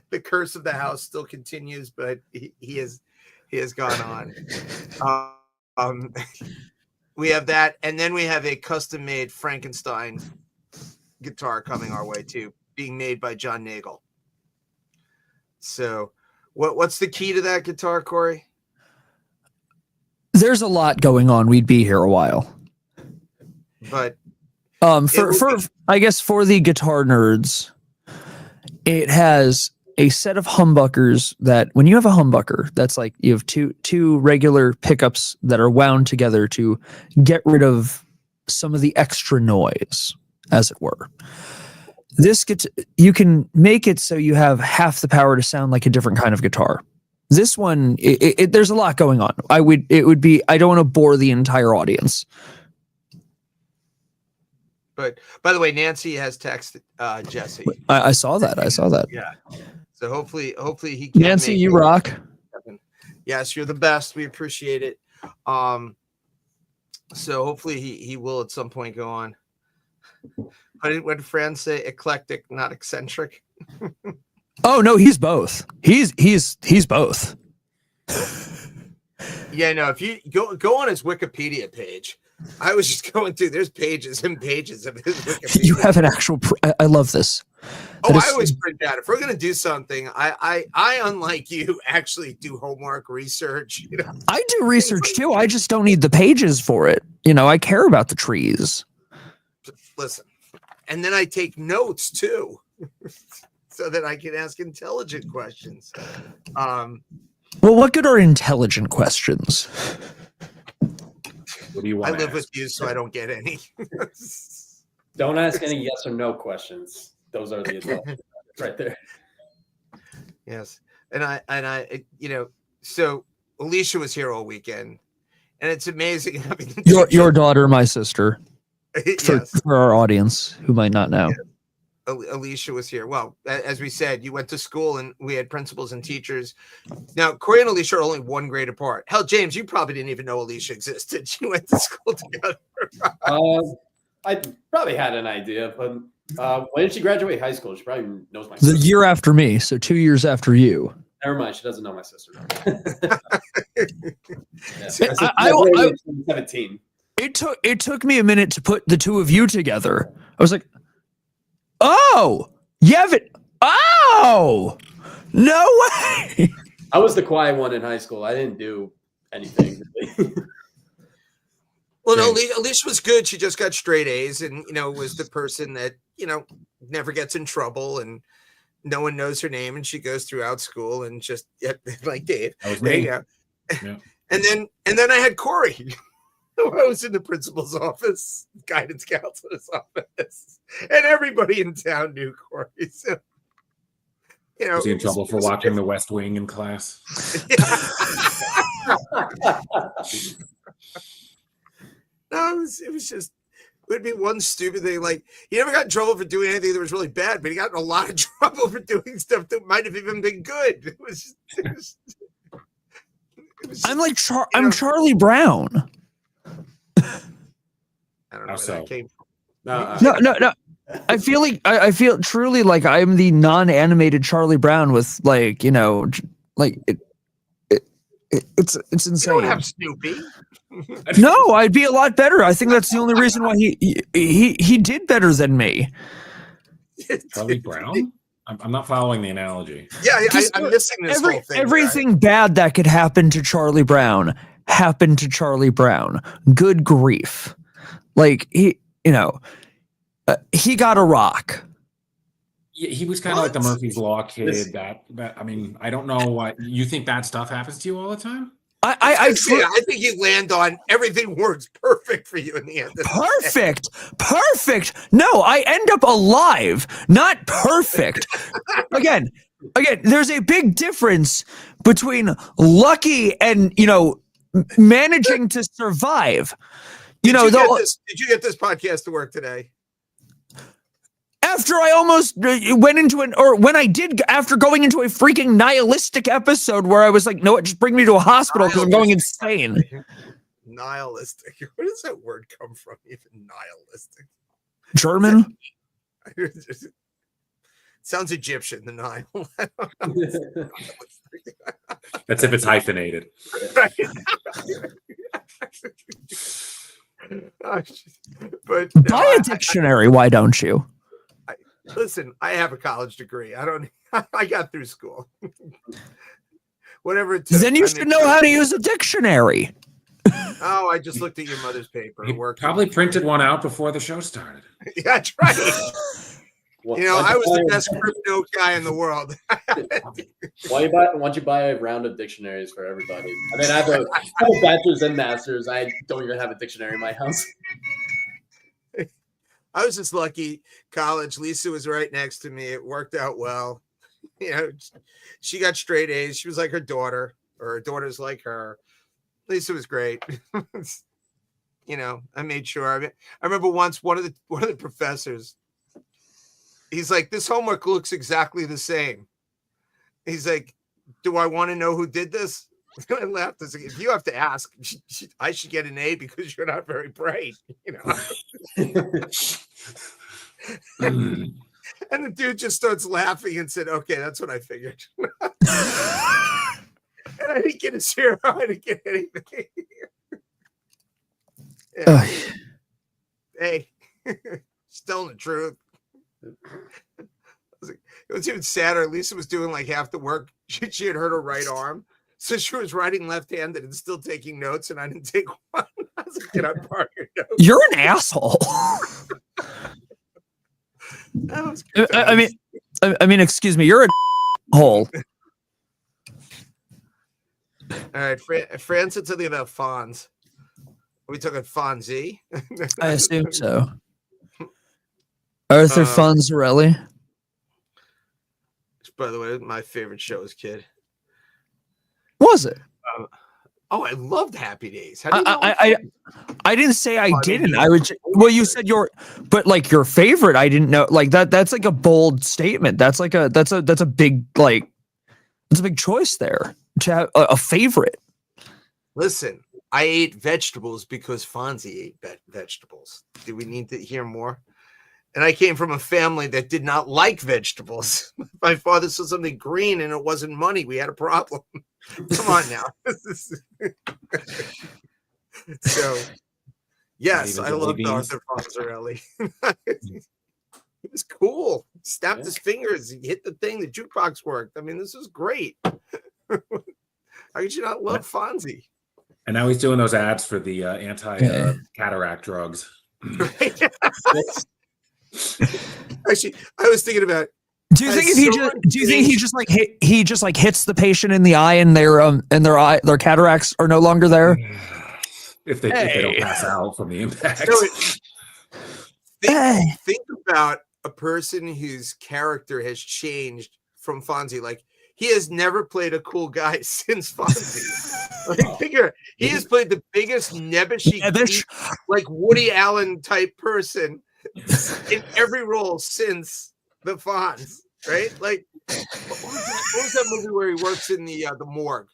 The curse of the house still continues, but he has gone on. We have that, and then we have a custom-made Frankenstein guitar coming our way too, being made by John Nagel. So, what's the key to that guitar, Corey? There's a lot going on. We'd be here a while. But I guess for the guitar nerds, it has a set of humbuckers that when you have a humbucker, that's like you have two regular pickups that are wound together to get rid of some of the extra noise, as it were. You can make it so you have half the power to sound like a different kind of guitar. This one, there's a lot going on. I don't want to bore the entire audience. But by the way, Nancy has texted Jesse. I saw that. Yeah. So hopefully he can. Nancy, you rock. Yes, you're the best. We appreciate it. So hopefully he will at some point go on. What did Fran say? Eclectic, not eccentric. Oh no, he's both. He's both. Yeah, no. If you go on his Wikipedia page, I was just going through. There's pages and pages of his Wikipedia. You have an actual. I love this. Oh, I always print out. If we're gonna do something, I unlike you actually do homework research. You know? I do research too. I just don't need the pages for it. You know, I care about the trees. Listen, and then I take notes too, so that I can ask intelligent questions. Well, what good are intelligent questions? What do you want? I live with you, so I don't get any. Don't ask any yes or no questions. Those are the adults right there. Yes, and I, you know, so Alicia was here all weekend, and it's amazing having Your daughter, my sister. Yes. For our audience who might not know. Yeah. Alicia was here. Well, as we said, you went to school and we had principals and teachers. Now, Corey and Alicia are only 1 grade apart. Hell, James, you probably didn't even know Alicia existed. She went to school together. I probably had an idea, but when did she graduate high school? She probably knows my The sister. year after me, so 2 years after you. Never mind, she doesn't know my sister. I 17. It took me a minute to put the two of you together. I was like, oh, Yevon. Oh, no way. I was the quiet one in high school. I didn't do anything really. Well, no, Alicia was good. She just got straight A's and, you know, was the person that, you know, never gets in trouble and no one knows her name. And she goes throughout school and just like Dave. There you go. Yeah. And then I had Corey. I was in the principal's office, guidance counselor's office, and everybody in town knew Corey. So, you know, Was he in trouble for watching The West Wing in class? No, it was just, it would be one stupid thing. Like, he never got in trouble for doing anything that was really bad, but he got in a lot of trouble for doing stuff that might have even been good. It was I'm like, I'm Charlie Brown. I don't know where so? that came from. No. I feel like I feel truly like I'm the non-animated Charlie Brown with, like, you know, like it's insane. You don't have Snoopy. No, I'd be a lot better. I think that's the only reason why he did better than me. Charlie Brown? I'm not following the analogy. Yeah, I'm missing this whole thing. Everything bad that could happen to Charlie Brown happened to Charlie Brown. Good grief. Like, he, you know, he got a rock. Yeah, he was kind of like the Murphy's Law kid. That I mean, I don't know what you think. Bad stuff happens to you all the time. I think you land on everything works perfect for you in the end. Perfect. No, I end up alive, not perfect. Again, there's a big difference between lucky and, you know, managing to survive. Did you get this podcast to work today? After I almost went into after going into a freaking nihilistic episode where I was like, no, just bring me to a hospital because I'm going insane. Nihilistic. Where does that word come from? Even nihilistic. German? Sounds Egyptian, the Nile. That's if it's hyphenated. But buy a dictionary, why don't you? Listen, I have a college degree. I got through school. Whatever it took. Then you should know how to use a dictionary. Oh, I just looked at your mother's paper. He probably printed one out before the show started. Yeah, that's right. You know, I was the best crypto guy in the world. Why don't you buy a round of dictionaries for everybody? I mean, I have a bachelor's and master's. I don't even have a dictionary in my house. I was just lucky. College, Lisa was right next to me. It worked out well. You know, she got straight A's. She was like her daughter, or her daughter's like her. Lisa was great. You know, I made sure. I remember once one of the professors, he's like, this homework looks exactly the same. He's like, do I want to know who did this? I laughed. I was like, if you have to ask, I should get an A because you're not very bright, you know. And the dude just starts laughing and said, "Okay, that's what I figured." And I didn't get a 0. I didn't get anything. Yeah. Hey, just telling the truth. It was even sadder. Lisa was doing like half the work. She had hurt her right arm, so she was writing left-handed and still taking notes, and I didn't take one. I was like, "Get on part your notes." You're an asshole. I mean, excuse me. You're a hole. All right, Fran said something about Fonz. Are we talking Fonzie? I assume so. Arthur Fonzarelli. By the way, my favorite show as a kid. Was it? I loved Happy Days. How do you know I didn't say I didn't. I would. Well, you said but like your favorite. I didn't know. Like that. That's like a bold statement. That's like that's a big like. It's a big choice there to have a favorite. Listen, I ate vegetables because Fonzie ate vegetables. Do we need to hear more? And I came from a family that did not like vegetables. My father saw something green and it wasn't money. We had a problem. Come on now. So, yes, I loved Arthur Fonzarelli. It was cool. He snapped his fingers. He hit the thing. The jukebox worked. I mean, this was great. How could you not love Fonzie? And now he's doing those ads for the anti-cataract drugs. Actually, I was thinking about. Do you think he just hits the patient in the eye and their cataracts are no longer there? If they don't pass out from the impact. Think about a person whose character has changed from Fonzie. Like, he has never played a cool guy since Fonzie. Like, figure he has played the biggest nebbish, like Woody Allen type person in every role since the Fonz, right? Like, what was that movie where he works in the morgue?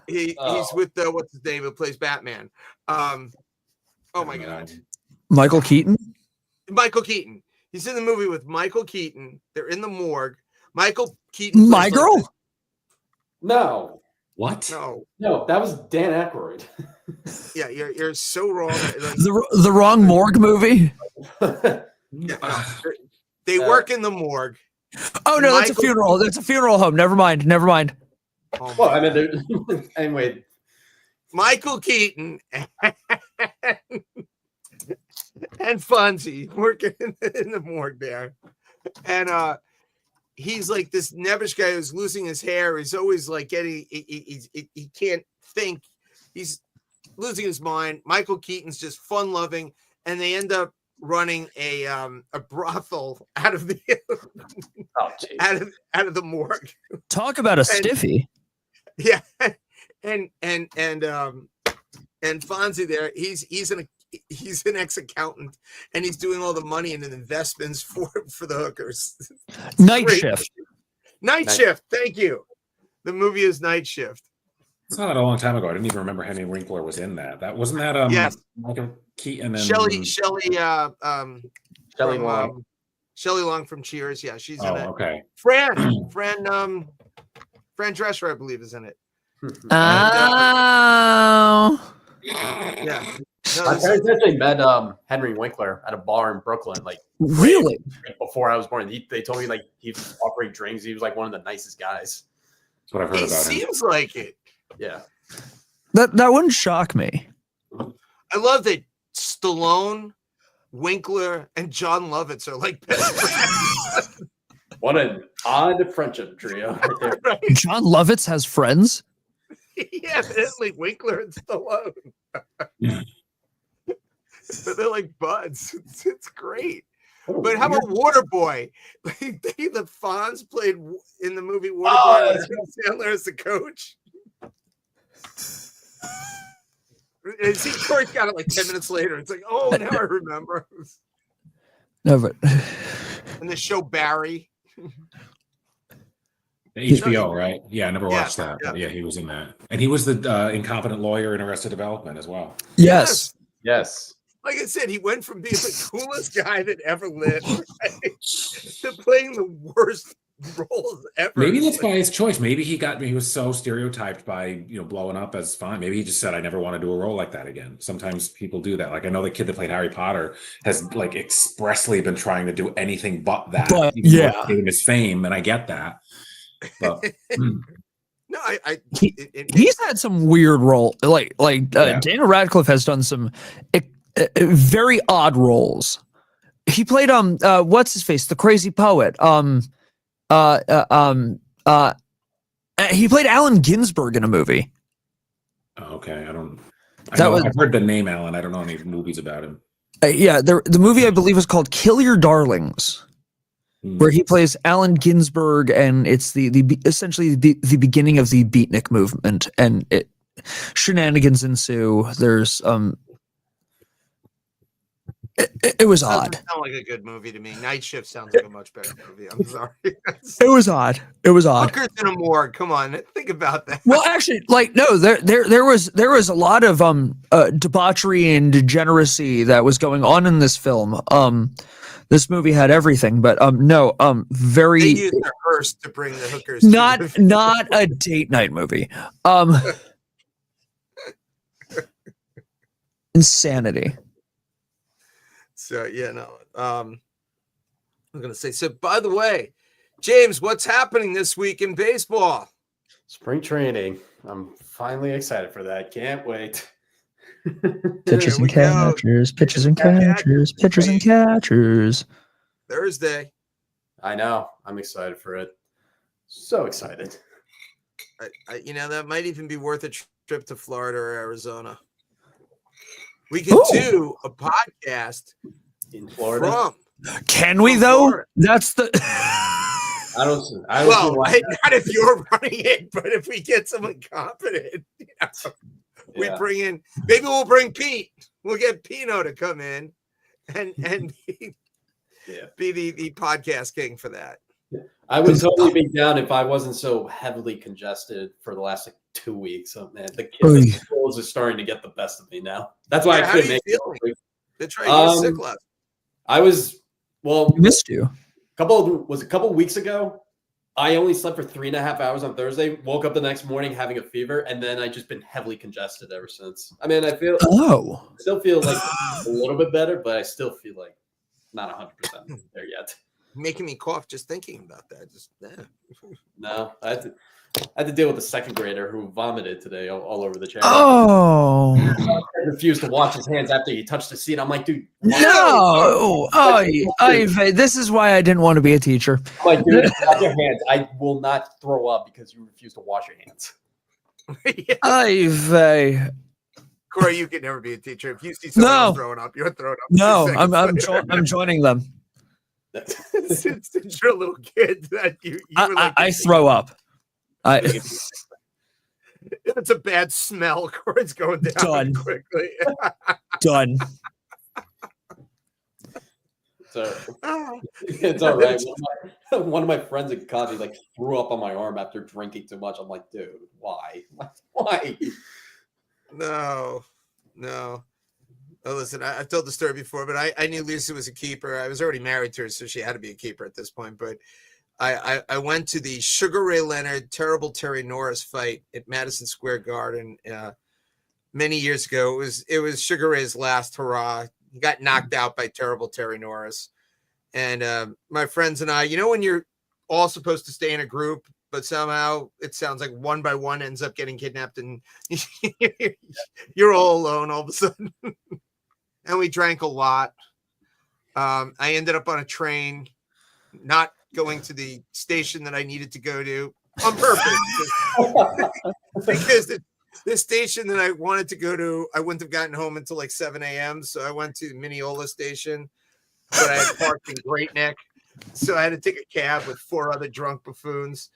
He's with what's his name who plays Batman? Oh my god, Michael Keaton. Michael Keaton. He's in the movie with Michael Keaton. They're in the morgue. Michael Keaton. My Girl? Like, no. What? No, that was Dan Aykroyd. Yeah, you're so wrong. Like, the wrong morgue movie. They work in the morgue. Oh no, that's a funeral. That's a funeral home. Never mind. Oh, well, I mean, anyway, Michael Keaton and Fonzie working in the morgue there, and he's like this nebbish guy who's losing his hair. He's always like getting he can't think. He's losing his mind. Michael Keaton's just fun loving, and they end up running a brothel out of the out of the morgue. Talk about a stiffy. Yeah, and Fonzie there, he's an ex-accountant, and he's doing all the money and investments for the hookers. Night Shift. Night Shift. Thank you. The movie is Night Shift. It's not a long time ago. I didn't even remember Henry Winkler was in that. That wasn't that yes. Michael Keaton and Shelley Long. Shelley Long from Cheers. Yeah, she's in it. Okay. Fran Drescher, I believe, is in it. Oh. Yeah. No, My parents actually met Henry Winkler at a bar in Brooklyn, like really before I was born. They told me like he was offering drinks. He was like one of the nicest guys. That's what I've heard he about him. Seems like it. Yeah. That wouldn't shock me. I love that Stallone, Winkler, and John Lovitz are like best friends. What an odd friendship trio right there. Right? John Lovitz has friends. Yeah, evidently Winkler and Stallone. Yeah. But they're like buds. It's great. But how about Waterboy? Like, the Fonz played in the movie Waterboy with Sandler as the coach. And see, Corey got it like 10 minutes later. It's like, oh, now I remember. No, but And the show Barry. HBO, right? Yeah, I never watched that. Yeah. But yeah, he was in that. And he was the incompetent lawyer in Arrested Development as well. Yes. Like I said, he went from being the coolest guy that ever lived, right, to playing the worst roles ever. Maybe that's by his choice. Maybe he was so stereotyped by blowing up as fine. Maybe he just said, I never want to do a role like that again. Sometimes people do that. Like I know the kid that played Harry Potter has like expressly been trying to do anything but that. But yeah, his fame, and I get that. But no, he's had some weird role. Daniel Radcliffe has done some very odd roles. He played what's his face, the crazy poet. He played Allen Ginsberg in a movie. Oh, okay, I've heard the name Allen. I don't know any movies about him. The movie I believe is called Kill Your Darlings, where he plays Allen Ginsberg, and it's essentially the beginning of the beatnik movement, and shenanigans ensue. There's It was odd. Doesn't sound like a good movie to me. Night Shift sounds like a much better movie. I'm sorry. It was odd. Hookers in a morgue. Come on, think about that. Well, actually, there was a lot of debauchery and degeneracy that was going on in this film. This movie had everything, but very. They used the hearse to bring the hookers. Not a date night movie. Insanity. So I'm gonna say. So by the way, James, what's happening this week in baseball? Spring training. I'm finally excited for that. Can't wait. Pitchers and catchers. Thursday. I know. I'm excited for it. So excited. That might even be worth a trip to Florida or Arizona. We could do a podcast in Florida. Can we though? Florida. That's the. I don't not if you're running it, but if we get someone competent, we bring in. Maybe we'll bring Pete. We'll get Pino to come in, and be the podcast king for that. I would totally be down if I wasn't so heavily congested for the last 2 weeks. Oh man, the kids are starting to get the best of me now. That's why I couldn't make it. That's right. You were sick last. I was missed you. A couple weeks ago. I only slept for 3.5 hours on Thursday. Woke up the next morning having a fever, and then I just been heavily congested ever since. I mean, I still feel like a little bit better, but I still feel like not 100% there yet. Making me cough just thinking about that. No, I had to deal with a second grader who vomited today all over the chair. Oh, he refused to wash his hands after he touched the seat. I'm like, dude, no. This is why I didn't want to be a teacher. I'm like, dude, wash your hands. I will not throw up because you refuse to wash your hands. Corey, you can never be a teacher. If you see someone else throwing up, you're throwing up. No, I'm joining them. Since you're a little kid, that you I throw up. If it's a bad smell, Corey's going down quickly. Done. So it's all right. One of my friends at college threw up on my arm after drinking too much. I'm like, dude, why? Why? No. Oh, listen, I've told the story before, but I knew Lisa was a keeper. I was already married to her, so she had to be a keeper at this point. But I went to the Sugar Ray Leonard, Terrible Terry Norris fight at Madison Square Garden many years ago. It was Sugar Ray's last hurrah. He got knocked out by Terrible Terry Norris. And my friends and I, when you're all supposed to stay in a group, but somehow it sounds like one by one ends up getting kidnapped and you're all alone all of a sudden. And we drank a lot. I ended up on a train, not going to the station that I needed to go to on purpose. Because the station that I wanted to go to, I wouldn't have gotten home until 7 a.m. So I went to Mineola station, but I had parked in Great Neck. So I had to take a cab with 4 other drunk buffoons.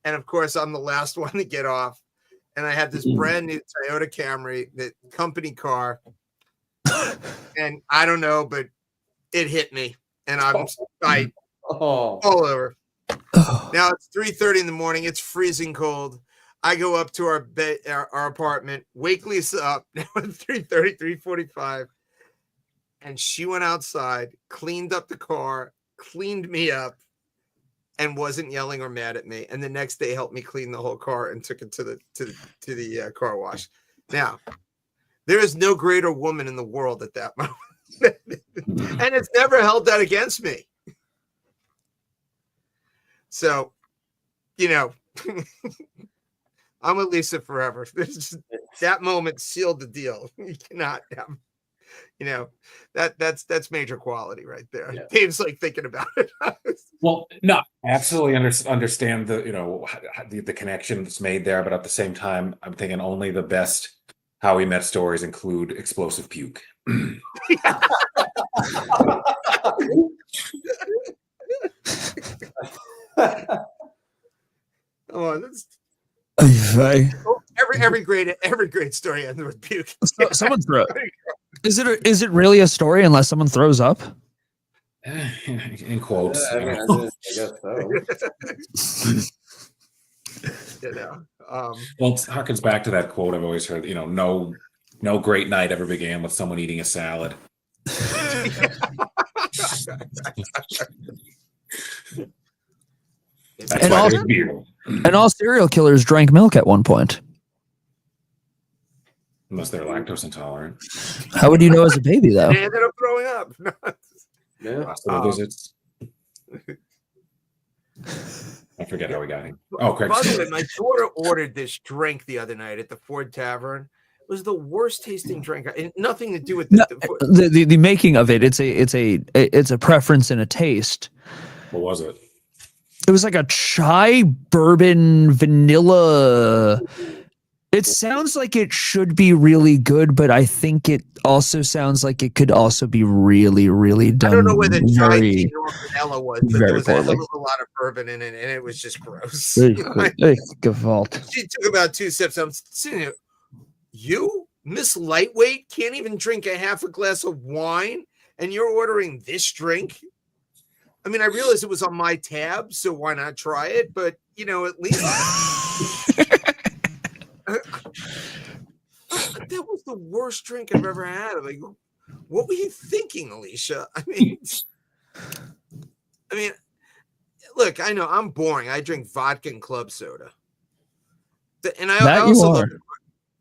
And of course, I'm the last one to get off. And I had this brand new Toyota Camry, the company car. And I don't know, but it hit me. And I'm all over. Now it's 3:30 in the morning. It's freezing cold. I go up to our bed, our apartment, wake Lisa up now at 3:30, 3:45. And she went outside, cleaned up the car, cleaned me up, and wasn't yelling or mad at me. And the next day helped me clean the whole car and took it to the car wash. Now, there is no greater woman in the world at that moment. And it's never held that against me. So, I'm with Lisa forever. That moment sealed the deal. You cannot have, that's major quality right there. Yeah. Dave's like thinking about it. Well, no, I absolutely understand the connection that's made there, but at the same time, I'm thinking only the best How We Met stories include explosive puke. Oh, that's every great story ends with puke. Someone throw. Is it really a story unless someone throws up? In quotes. I guess so. Well, it harkens back to that quote I've always heard. No great night ever began with someone eating a salad. And all serial killers drank milk at one point. Unless they're lactose intolerant. How would you know as a baby, though? They ended up throwing up. Yeah. Hospital visits. I forget how we got here. Oh, Craig. By the way, my daughter ordered this drink the other night at the Ford Tavern. It was the worst tasting drink. Nothing to do with the making of it. It's a preference and a taste. What was it? It was like a chai bourbon vanilla. It sounds like it should be really good, but I think it also sounds like it could also be really, really done. I don't know whether chai tea or vanilla was, but there was a lot of bourbon in it, and it was just gross. She took about 2 sips. I'm sitting there. You, Miss Lightweight, can't even drink a half a glass of wine, and you're ordering this drink? I mean, I realized it was on my tab, so why not try it? But, at least... that was the worst drink I've ever had. I'm like, what were you thinking, Alicia? I mean, look, I know I'm boring. I drink vodka and club soda. And I also love,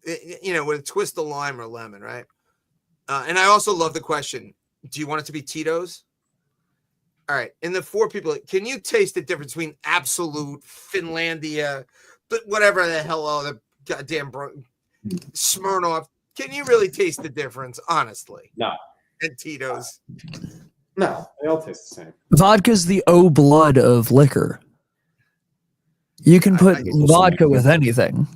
with a twist of lime or lemon, right? And I also love the question, do you want it to be Tito's? All right. And the 4 people, can you taste the difference between Absolute, Finlandia, but whatever the hell, the goddamn Smirnoff? Can you really taste the difference, honestly? No. And Tito's? No, they all taste the same. Vodka's the blood of liquor. You can put vodka with anything.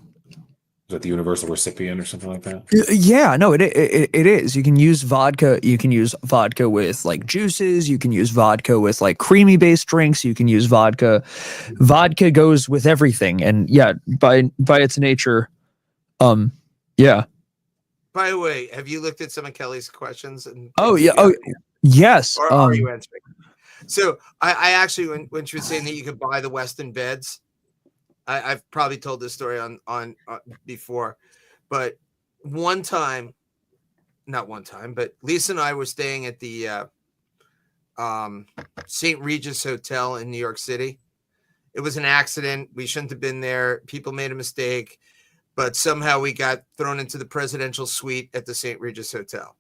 Is that the universal recipient or something like that? Yeah, no, it is. You can use vodka. You can use vodka with like juices. You can use vodka with like creamy based drinks. You can use vodka. Vodka goes with everything, and yeah, by its nature, yeah. By the way, have you looked at some of Kelly's questions? Yes. Or are you answering? So I actually, when she was saying that you could buy the Weston beds. I've probably told this story on before, but not one time, but Lisa and I were staying at the St. Regis Hotel in New York City. It was an accident. We shouldn't have been there. People made a mistake, but somehow we got thrown into the presidential suite at the St. Regis Hotel.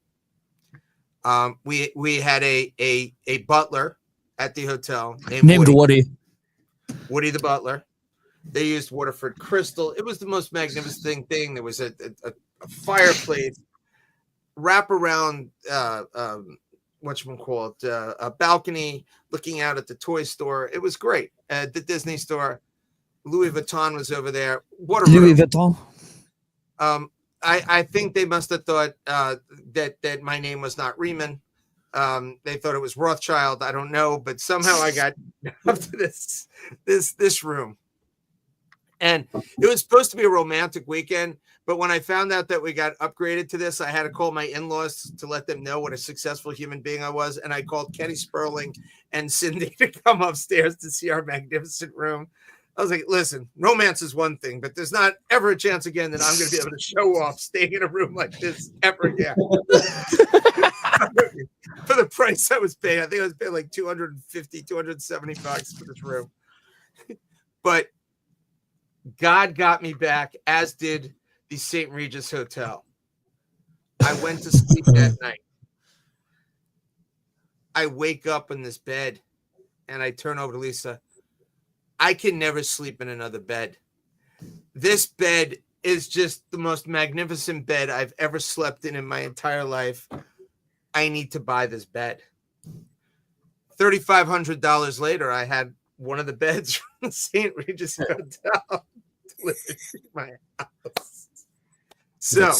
We had a butler at the hotel named Woody. Woody the butler. They used Waterford crystal. It was the most magnificent thing. There was a fireplace, wraparound, a balcony looking out at the toy store. It was great. The Disney store, Louis Vuitton was over there. What a Louis Vuitton. I think they must have thought that my name was not Riemann. They thought it was Rothschild. I don't know, but somehow I got up to this room. And it was supposed to be a romantic weekend, but when I found out that we got upgraded to this, I had to call my in-laws to let them know what a successful human being I was. And I called Kenny Sperling and Cindy to come upstairs to see our magnificent room. I was like, listen, romance is one thing, but there's not ever a chance again that I'm going to be able to show off staying in a room like this ever again. For the price I was paying, I think I was paying like $250, $270 for this room. But God got me back, as did the St. Regis Hotel. I went to sleep that night. I wake up in this bed and I turn over to Lisa. I can never sleep in another bed. This bed is just the most magnificent bed I've ever slept in my entire life. I need to buy this bed. $3,500 later, I had one of the beds from the St. Regis Hotel delivered to my house. So,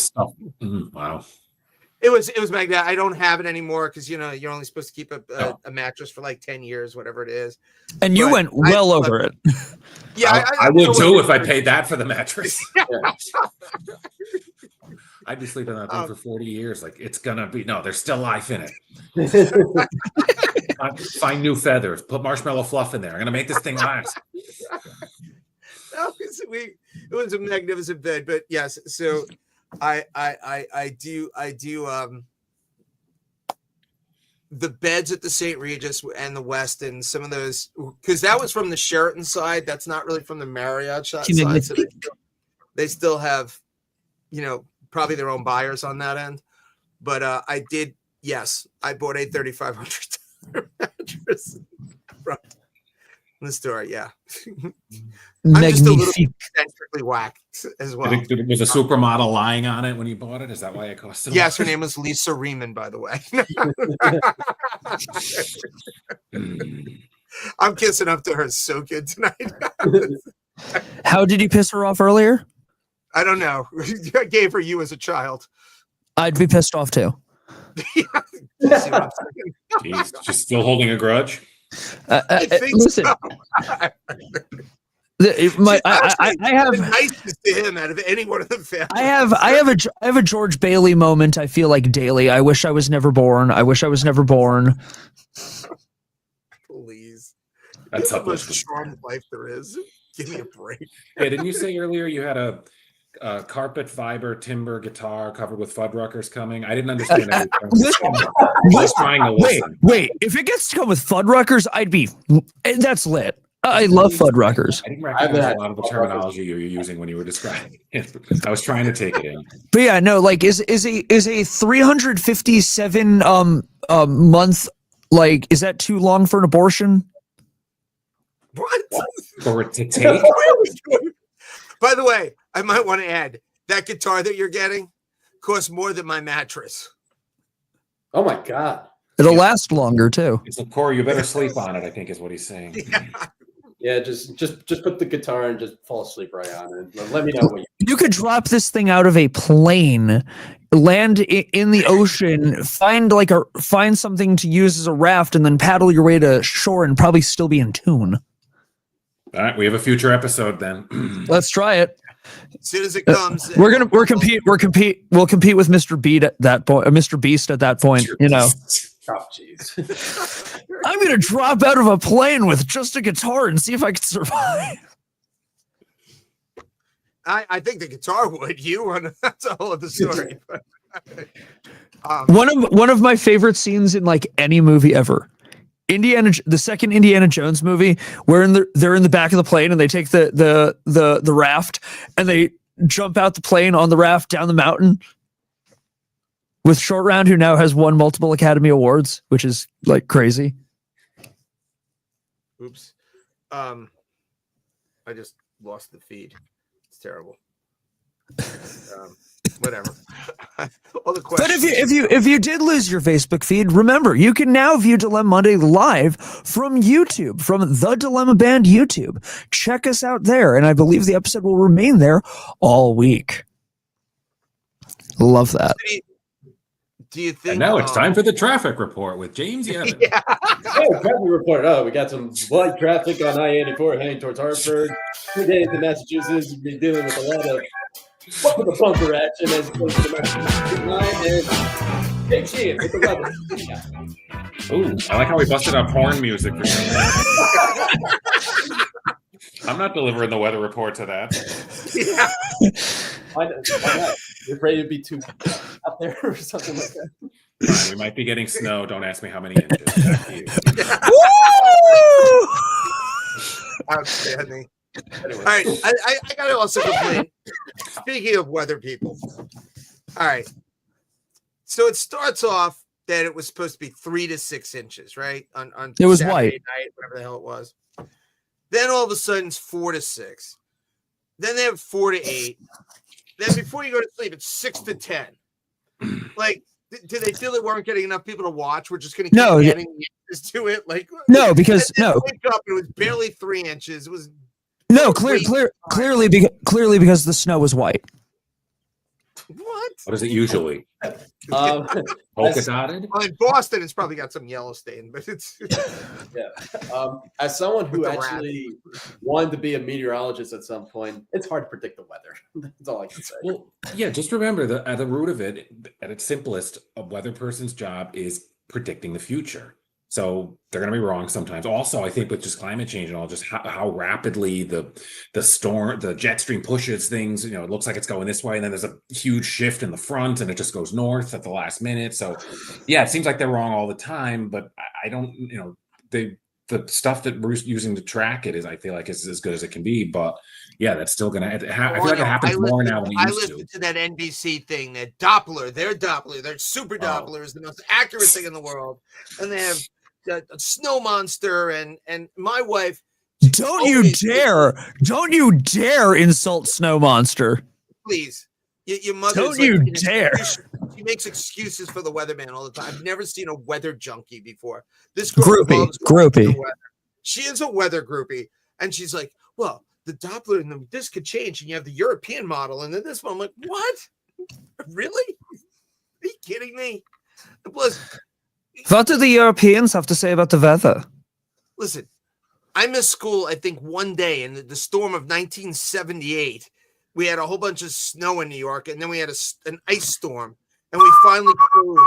wow. It was magnetic. I don't have it anymore because you're only supposed to keep a mattress for like 10 years, whatever it is. And you went well over it. Yeah, I would too if I paid that for the mattress. I'd be sleeping on that thing for 40 years. Like, it's gonna be there's still life in it. Find new feathers, put marshmallow fluff in there. I'm gonna make this thing last. It was a magnificent bed, but yes, so I do the beds at the St. Regis and the West and some of those, because that was from the Sheraton side. That's not really from the Marriott side. So they still have, probably their own buyers on that end. But I bought a $3,500 mattress from the store. Yeah. I'm just a little eccentrically whacked as well. Was a supermodel lying on it when you bought it? Is that why it cost so much? Yes, her name was Lisa Riemann, by the way. I'm kissing up to her so good tonight. How did you piss her off earlier? I don't know. I gave her you as a child. I'd be pissed off too. Jeez, just still holding a grudge? I think listen. so. I have the nicest to him out of any one of the family. I have a George Bailey moment. I feel like daily. I wish I was never born. I wish I was never born. Please, that's the most charmed life there is. Give me a break. Hey, didn't you say earlier you had a carpet fiber timber guitar covered with Fuddruckers coming? I didn't understand that. I was trying to listen. Wait. If it gets to come with Fuddruckers, that's lit. I love Fuddruckers. I didn't recognize a lot of the terminology you were using when you were describing it. I was trying to take it in. But yeah, no, like is a 357 month, like, is that too long for an abortion? What? For it to take? By the way, I might want to add that guitar that you're getting costs more than my mattress. Oh my God. It'll last longer too. It's a Corey, you better sleep on it, I think is what he's saying. Yeah, just put the guitar and just fall asleep right on it. Let me know what you could drop this thing out of a plane, land in the ocean, find something to use as a raft, and then paddle your way to shore and probably still be in tune. All right, we have a future episode then. Let's try it. As soon as it comes, we'll compete with Mr. Beast at that point. Mr. Beast at that point, Oh, jeez. I'm gonna drop out of a plane with just a guitar and see if I can survive. I think the guitar would. That's a whole other story. One of my favorite scenes in like any movie ever. The second Indiana Jones movie, where they're in the back of the plane and they take the raft and they jump out the plane on the raft down the mountain. With Short Round, who now has won multiple Academy Awards, which is like crazy. Oops. I just lost the feed. It's terrible. Whatever. All the questions. But if you did lose your Facebook feed, remember you can now view Dilem-Monday live from YouTube, from the Dilemma Band YouTube. Check us out there, and I believe the episode will remain there all week. Love that. Do you think? And now it's time for the traffic report with James Yevon. Yeah. Traffic report. Oh, we got some light traffic on I-84 heading towards Hartford. Today to Massachusetts, we'll be dealing with a lot of the bumper action as opposed to the Massachusetts line. And Dave Sheehan with the weather. Yeah. Ooh, I like how we busted up horn music for some reason. I'm not delivering the weather report to that. Yeah. Why not? You're afraid it'd be too up there or something like that? We might be getting snow. Don't ask me how many inches. Back to you. Outstanding. Anyway. All right, I got to also complain. Speaking of weather people. All right. So it starts off that it was supposed to be 3 to 6 inches, right? On it was Saturday white night, whatever the hell it was. Then all of a sudden it's 4 to 6. Then they have 4 to 8. Then before you go to sleep, it's 6 to 10. Like, did they feel they weren't getting enough people to watch? We're just going to keep adding inches to it. Like, no, because wake up, it was barely 3 inches. It was clearly because the snow was white. What is it usually? Polka dotted? Well, in Boston, it's probably got some yellow stain, but it's yeah. As someone who actually wanted to be a meteorologist at some point, it's hard to predict the weather. That's all I can say. Well, yeah, just remember that at the root of it, at its simplest, a weather person's job is predicting the future. So they're going to be wrong sometimes. Also, I think with just climate change and all, just how rapidly the jet stream pushes things, it looks like it's going this way. And then there's a huge shift in the front and it just goes north at the last minute. So yeah, it seems like they're wrong all the time, but I don't, the stuff that we're using to track it I feel like is as good as it can be. But yeah, that's still going to, I feel like it happens more now than it used to. I listened to that NBC thing, that Doppler, their super Doppler is the most accurate thing in the world. And they have a snow monster and my wife. Don't you dare insult Snow Monster. Please. Your mother. Don't you dare. She makes excuses for the weatherman all the time. I've never seen a weather junkie before. This girl groupie. She is a weather groupie. And she's like, well, the Doppler and this could change. And you have the European model. And then this one, I'm like, what? Really? Are you kidding me? And plus, what do the Europeans have to say about the weather? Listen, I missed school, I think, one day in the storm of 1978. We had a whole bunch of snow in New York, and then we had an ice storm, and we finally closed.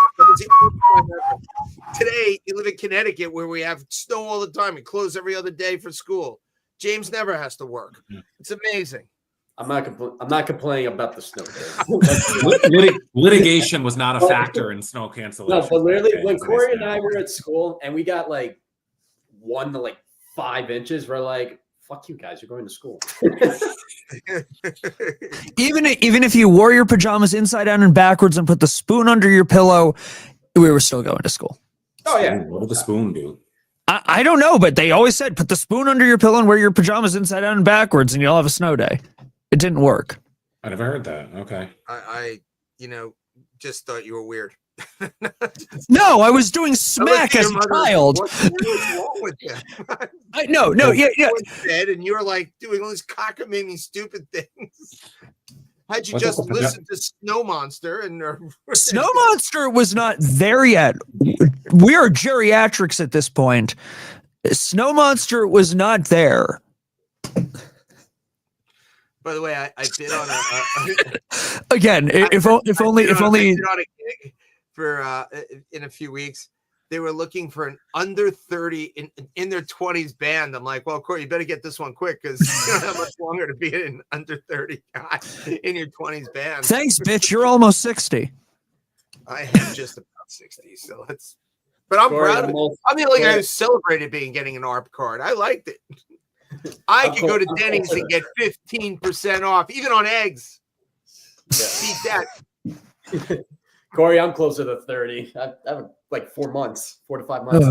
Today, you live in Connecticut where we have snow all the time. We close every other day for school. James never has to work. It's amazing. I'm not complaining about the snow. Litigation was not a factor in snow cancellation. No, but literally, when Corey and I were at school and we got 1 to 5 inches, we're like, "Fuck you guys! You're going to school." even if you wore your pajamas inside down and backwards and put the spoon under your pillow, we were still going to school. Oh yeah. What did the spoon do? I don't know, but they always said put the spoon under your pillow and wear your pajamas inside down and backwards, and you'll have a snow day. It didn't work. I never heard that. Okay. I just thought you were weird. No, I was doing smack as a child. What's wrong with you? Yeah. And you were doing all these cockamamie stupid things. Had you just listened to Snow Monster Snow Monster was not there yet. We are geriatrics at this point. Snow Monster was not there. By the way, I did on a again. If only on a gig for in a few weeks. They were looking for an under 30 in their 20s band. I'm like, well, Corey, you better get this one quick because you don't have much longer to be an under 30 guy in your 20s band. Thanks, bitch. You're almost 60. I am just about 60, so that's. But I'm proud of it. I'm the only guy who celebrated getting an ARP card. I liked it. I could go to Denny's and get 15% off, even on eggs. Beat that. Corey, I'm closer to 30. I have 4 months, 4 to 5 months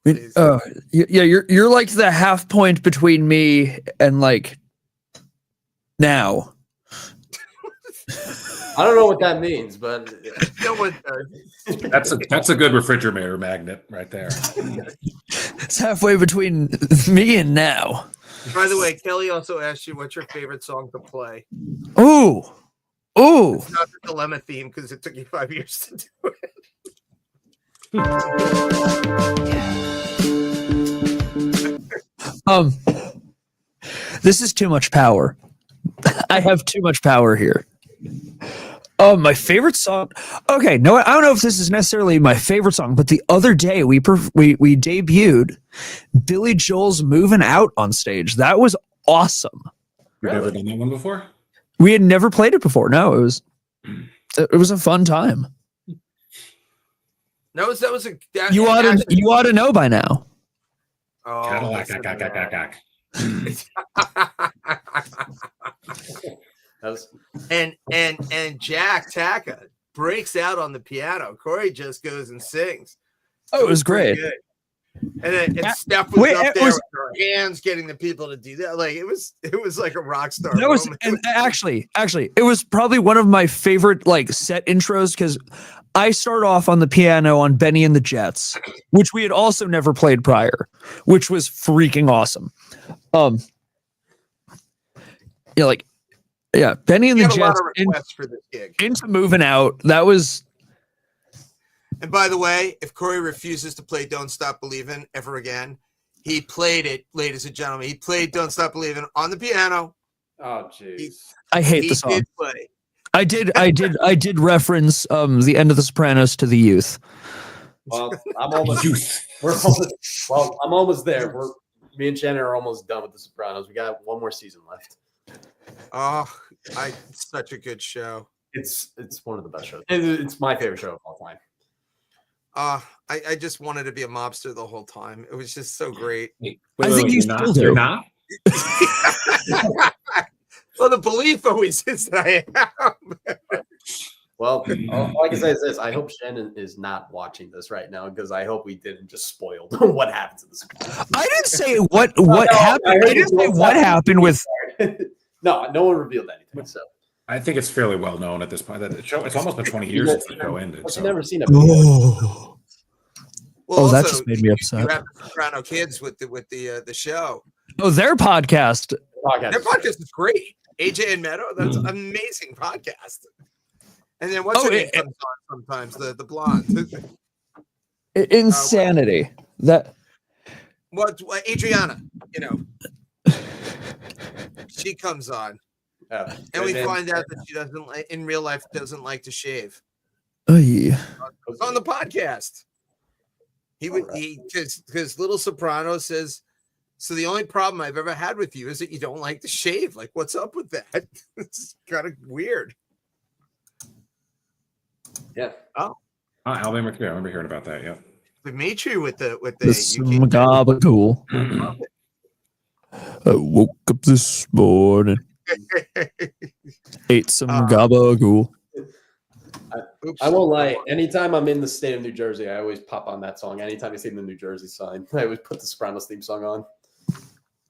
left. You're like the half point between me and now. I don't know what that means, but no one does. That's a good refrigerator magnet right there. It's halfway between me and now. By the way, Kelly also asked you what's your favorite song to play. Ooh, Ooh. It's not the dilemma theme because it took you 5 years to do it. This is too much power. I have too much power here. My favorite song. Okay, no, I don't know if this is necessarily my favorite song, but the other day we debuted Billy Joel's "Moving Out" on stage. That was awesome. You've never done that one before? We had never played it before. No, it was a fun time. No, that was a. You ought to know by now. Oh, Cadillac. and Jack Taka breaks out on the piano. Corey just goes and sings. Oh, it was great. Good. And then Steph was up there with her hands, getting the people to do that. Like it was like a rock star. That was, and actually, it was probably one of my favorite like set intros because I start off on the piano on Benny and the Jets, which we had also never played prior, which was freaking awesome. Benny and the Jets for this gig. Into Moving Out. That was. And by the way, if Corey refuses to play Don't Stop Believin' ever again, he played it, ladies and gentlemen. He played Don't Stop Believin' on the piano. Oh, jeez. I hate the song. Did play. I did reference the end of The Sopranos to the youth. Well, I'm almost there. Me and Shannon are almost done with The Sopranos. We got one more season left. Oh, it's such a good show. It's one of the best shows. It's my favorite show of all time. I just wanted to be a mobster the whole time. It was just so great. I think you still do. You're not? Well, the belief always is that I am. Well, all I can say is this. I hope Shannon is not watching this right now because I hope we didn't just spoil what happened to this. I didn't say what happened. I didn't say what happened with. No one revealed anything. So I think it's fairly well known at this point. That the show, it's almost been 20 years since the show ended. I've never seen it. Oh, Well, that just made me upset. You have the Soprano kids with the show. Oh, their podcast. Their podcast is great. AJ and Meadow, that's an amazing podcast. And then what's her name comes on sometimes, the blonde. Insanity. What Adriana, she comes on. And we find out that she doesn't in real life doesn't like to shave. Oh yeah. It's on the podcast. Because Little Soprano says, so the only problem I've ever had with you is that you don't like to shave. Like, what's up with that? It's kind of weird. Yeah. Oh. Alabama. I remember hearing about that. Yeah. Dimitri with the gabagool. I woke up this morning, ate some gabagool. I won't lie. Anytime I'm in the state of New Jersey, I always pop on that song. Anytime I see the New Jersey sign, I always put the Sopranos theme song on.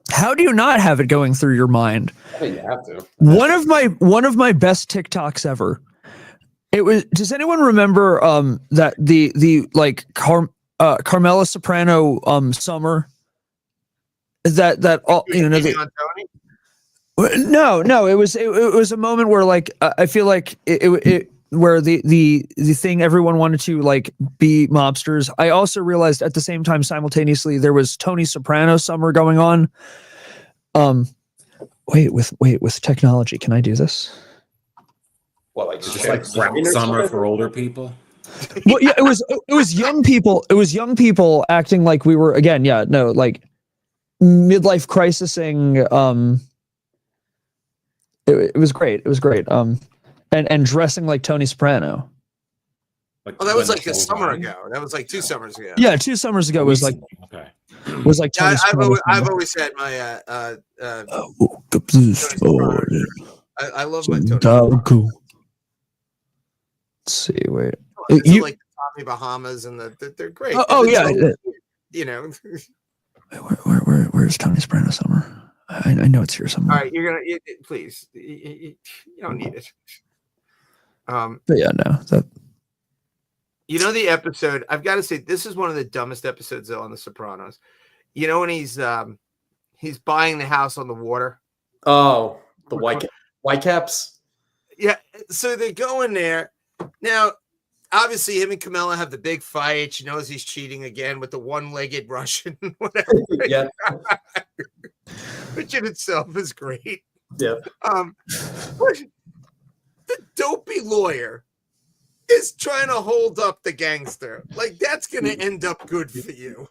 How do you not have it going through your mind? I think you have to. One of my best TikToks ever. It was. Does anyone remember that the like Carmela Soprano summer? That all No, it was a moment where like I feel like it where the thing everyone wanted to like be mobsters. I also realized at the same time simultaneously there was Tony Soprano summer going on. Wait, with technology, can I do this? Well, like just like summer for older people. Well, yeah, it was young people. It was young people acting like we were again. Yeah, no, like midlife crisising. It was great. It was great. And dressing like Tony Soprano. That was like a summer ago. That was like 2 summers ago. Yeah, 2 summers ago was like okay. Was like Tony I've always had my I woke up this morning. I love my Tony. Cool. Let's see. Wait. You like the Tommy Bahamas and they're great. Oh yeah. Where's Tony Soprano summer? I know it's here somewhere. All right, you're gonna please. You don't need it. But yeah, no. The episode. I've got to say, this is one of the dumbest episodes though on The Sopranos. You know when he's buying the house on the water. Oh, the Whitecaps. Yeah, so they go in there. Now, obviously, him and Camilla have the big fight. She knows he's cheating again with the one-legged Russian, whatever. Yeah. Which in itself is great. Yeah. But the dopey lawyer is trying to hold up the gangster. Like, that's going to end up good for you.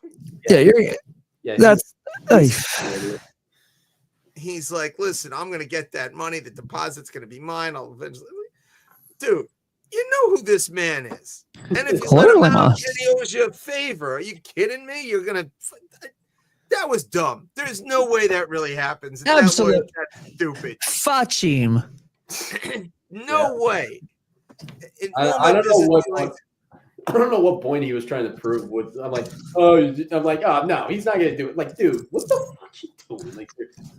He's like, listen, I'm going to get that money. The deposit's going to be mine. I'll eventually. Dude, you know who this man is. And if you let him out, he owes you a favor. Are you kidding me? You're going to. That was dumb. There's no way that really happens. Absolutely. That's stupid. Fachim. No way. I don't know I don't know what point he was trying to prove. I'm like, no, he's not gonna do it. Like, dude, what the fuck you doing? Like,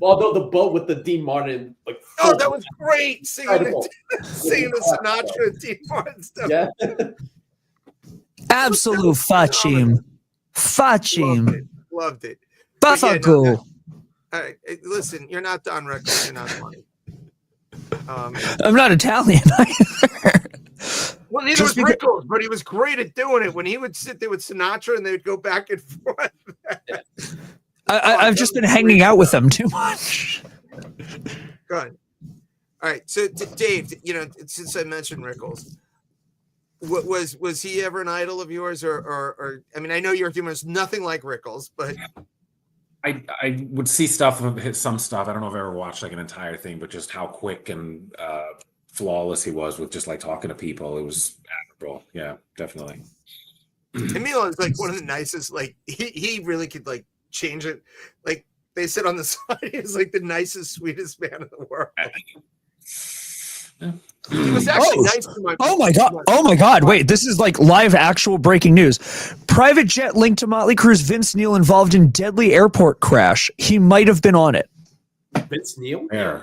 although the boat with the Dean Martin, like, that was great singing the Sinatra and Dean Martin stuff. Yeah, absolute Fachim. Loved it. Buffalo. All right, listen, you're not Don Rickles. You're not funny. I'm not Italian either. Well, neither was Rickles, but he was great at doing it. When he would sit there with Sinatra and they would go back and forth. I've just been hanging out with them too much. Good. All right, so Dave, since I mentioned Rickles, was he ever an idol of yours, or I mean, I know your humor is nothing like Rickles, but I would see some stuff. I don't know if I ever watched like an entire thing, but just how quick and flawless he was with just like talking to people. It was admirable. Yeah, definitely. Emilio is like one of the nicest. Like he really could like change it. Like they said on the side, he's like the nicest, sweetest man in the world. He was actually nice to my. Oh my god! Oh my god! Wait, this is like live, actual breaking news. Private jet linked to Motley Crue's Vince Neil involved in deadly airport crash. He might have been on it. Vince Neil? Yeah.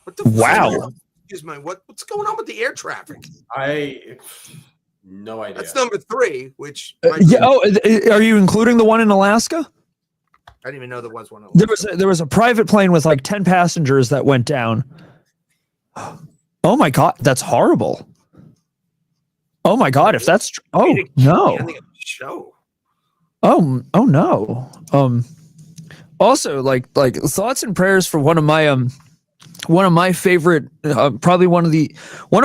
What the wow! Fuck? Excuse me. What's going on with the air traffic? No idea. That's number 3. Which are you including the one in Alaska? I didn't even know there was one. There was a private plane with like 10 passengers that went down. Oh my god, that's horrible. Oh my god, if that's no. Oh no. Also, like thoughts and prayers for one of my favorite, probably one of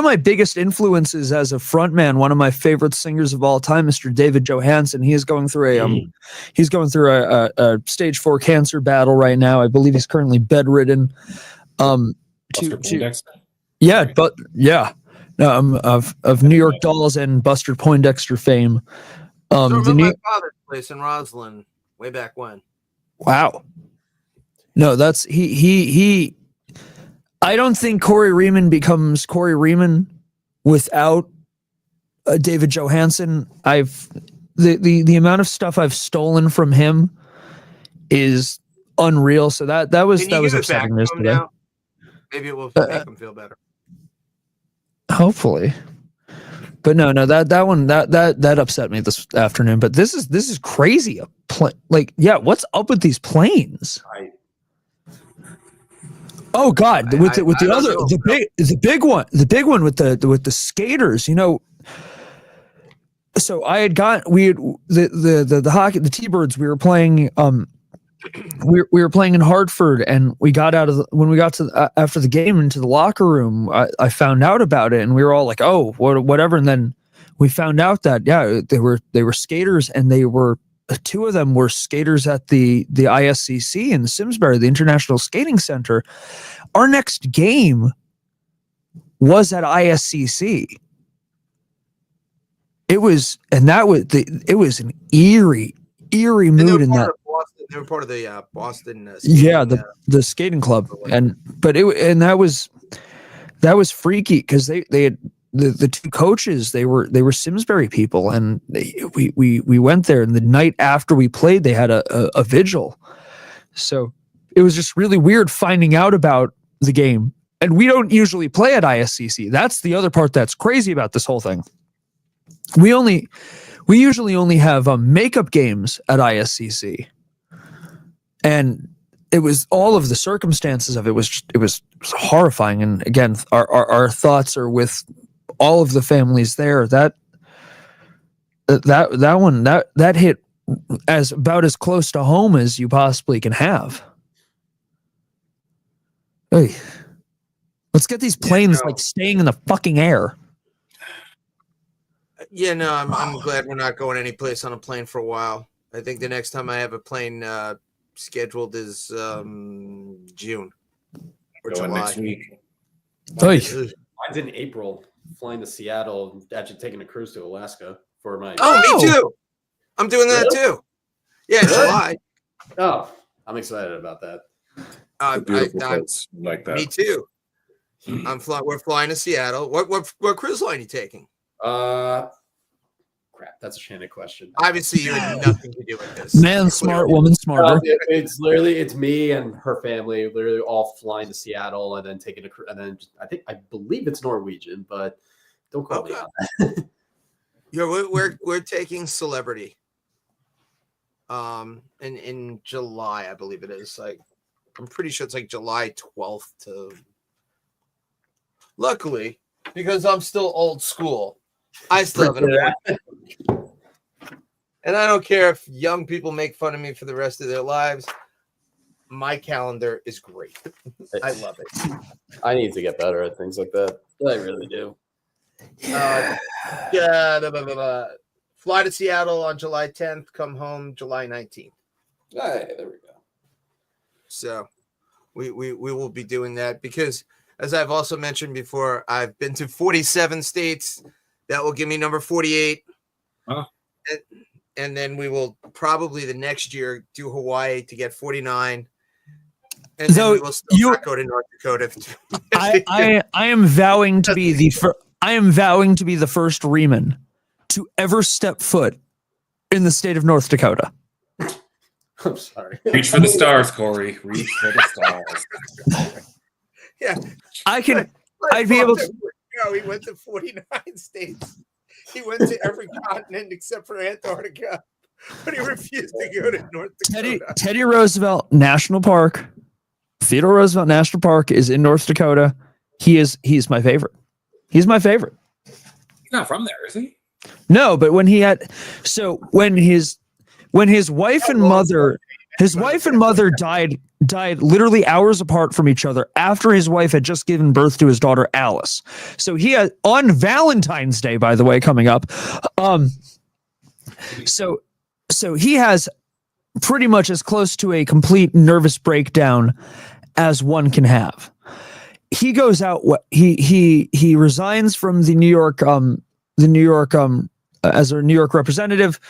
my biggest influences as a frontman, one of my favorite singers of all time, Mr. David Johansen. He is going through a stage 4 cancer battle right now. I believe he's currently bedridden. Of New York Dolls and Buster Poindexter fame. My father's place in Roslyn way back when. Wow. No, that's he. I don't think Corey Riemann becomes Corey Riemann without David Johansen. The amount of stuff I've stolen from him is unreal. So that was upsetting news today. Now? Maybe it will make him feel better. Hopefully. But no, that upset me this afternoon. But this is crazy. What's up with these planes? Oh God, the big one with the skaters, So the hockey, the T-Birds, we were playing we were playing in Hartford, and we got when we got to after the game into the locker room, I found out about it, and we were all like, oh, whatever. And then we found out that they were skaters, and they were 2 of them were skaters at the ISCC in Simsbury, the International Skating Center. Our next game was at ISCC. It was an eerie mood in that. They were part of the Boston. The skating club, that was freaky because they had the 2 coaches. They were Simsbury people, and we went there. And the night after we played, they had a vigil. So it was just really weird finding out about the game. And we don't usually play at ISCC. That's the other part that's crazy about this whole thing. We usually only have makeup games at ISCC. And it was all of the circumstances of it was horrifying. And again, our thoughts are with all of the families there. That hit as about as close to home as you possibly can have. Hey, let's get these planes like staying in the fucking air. Yeah, no, I'm glad we're not going any place on a plane for a while. I think the next time I have a plane scheduled is June or Going July. next week. Mine's in April, flying to Seattle, and actually taking a cruise to Alaska for my. Oh, me too. I'm doing that too. Yeah, in July. Oh, I'm excited about that. Like that. Me too. We're flying to Seattle. What cruise line are you taking? Crap, that's a Shannon question. Obviously, you had nothing to do with this. Man smart, woman smarter. It's me and her family, literally all flying to Seattle and then taking and then I believe it's Norwegian, but don't quote me on that. Yeah, we're taking Celebrity. In July, I believe it is. Like, I'm pretty sure it's like July 12th to. Luckily, because I'm still old school, I still have an appointment. And I don't care if young people make fun of me for the rest of their lives. My calendar is great. I love it. I need to get better at things like that. I really do. Fly to Seattle on July 10th, come home July 19th. Hey, there we go. So we will be doing that because, as I've also mentioned before, I've been to 47 states. That will give me number 48. Huh. And then we will probably the next year do Hawaii to get 49. And then we will still not go to North Dakota. I am vowing to be the first Riemann to ever step foot in the state of North Dakota. I'm sorry. Reach for the stars, Corey. Reach for the stars. Yeah. I'd be able to. He went to 49 states. He went to every continent except for Antarctica, but he refused to go to North Dakota. Teddy Roosevelt National Park, Theodore Roosevelt National Park is in North Dakota. He's my favorite. He's my favorite. He's not from there, is he? No, but when his wife and mother died literally hours apart from each other after his wife had just given birth to his daughter Alice. So he had on Valentine's Day, by the way, coming up. So he has pretty much as close to a complete nervous breakdown as one can have. He goes out. He resigns from the New York as a New York representative.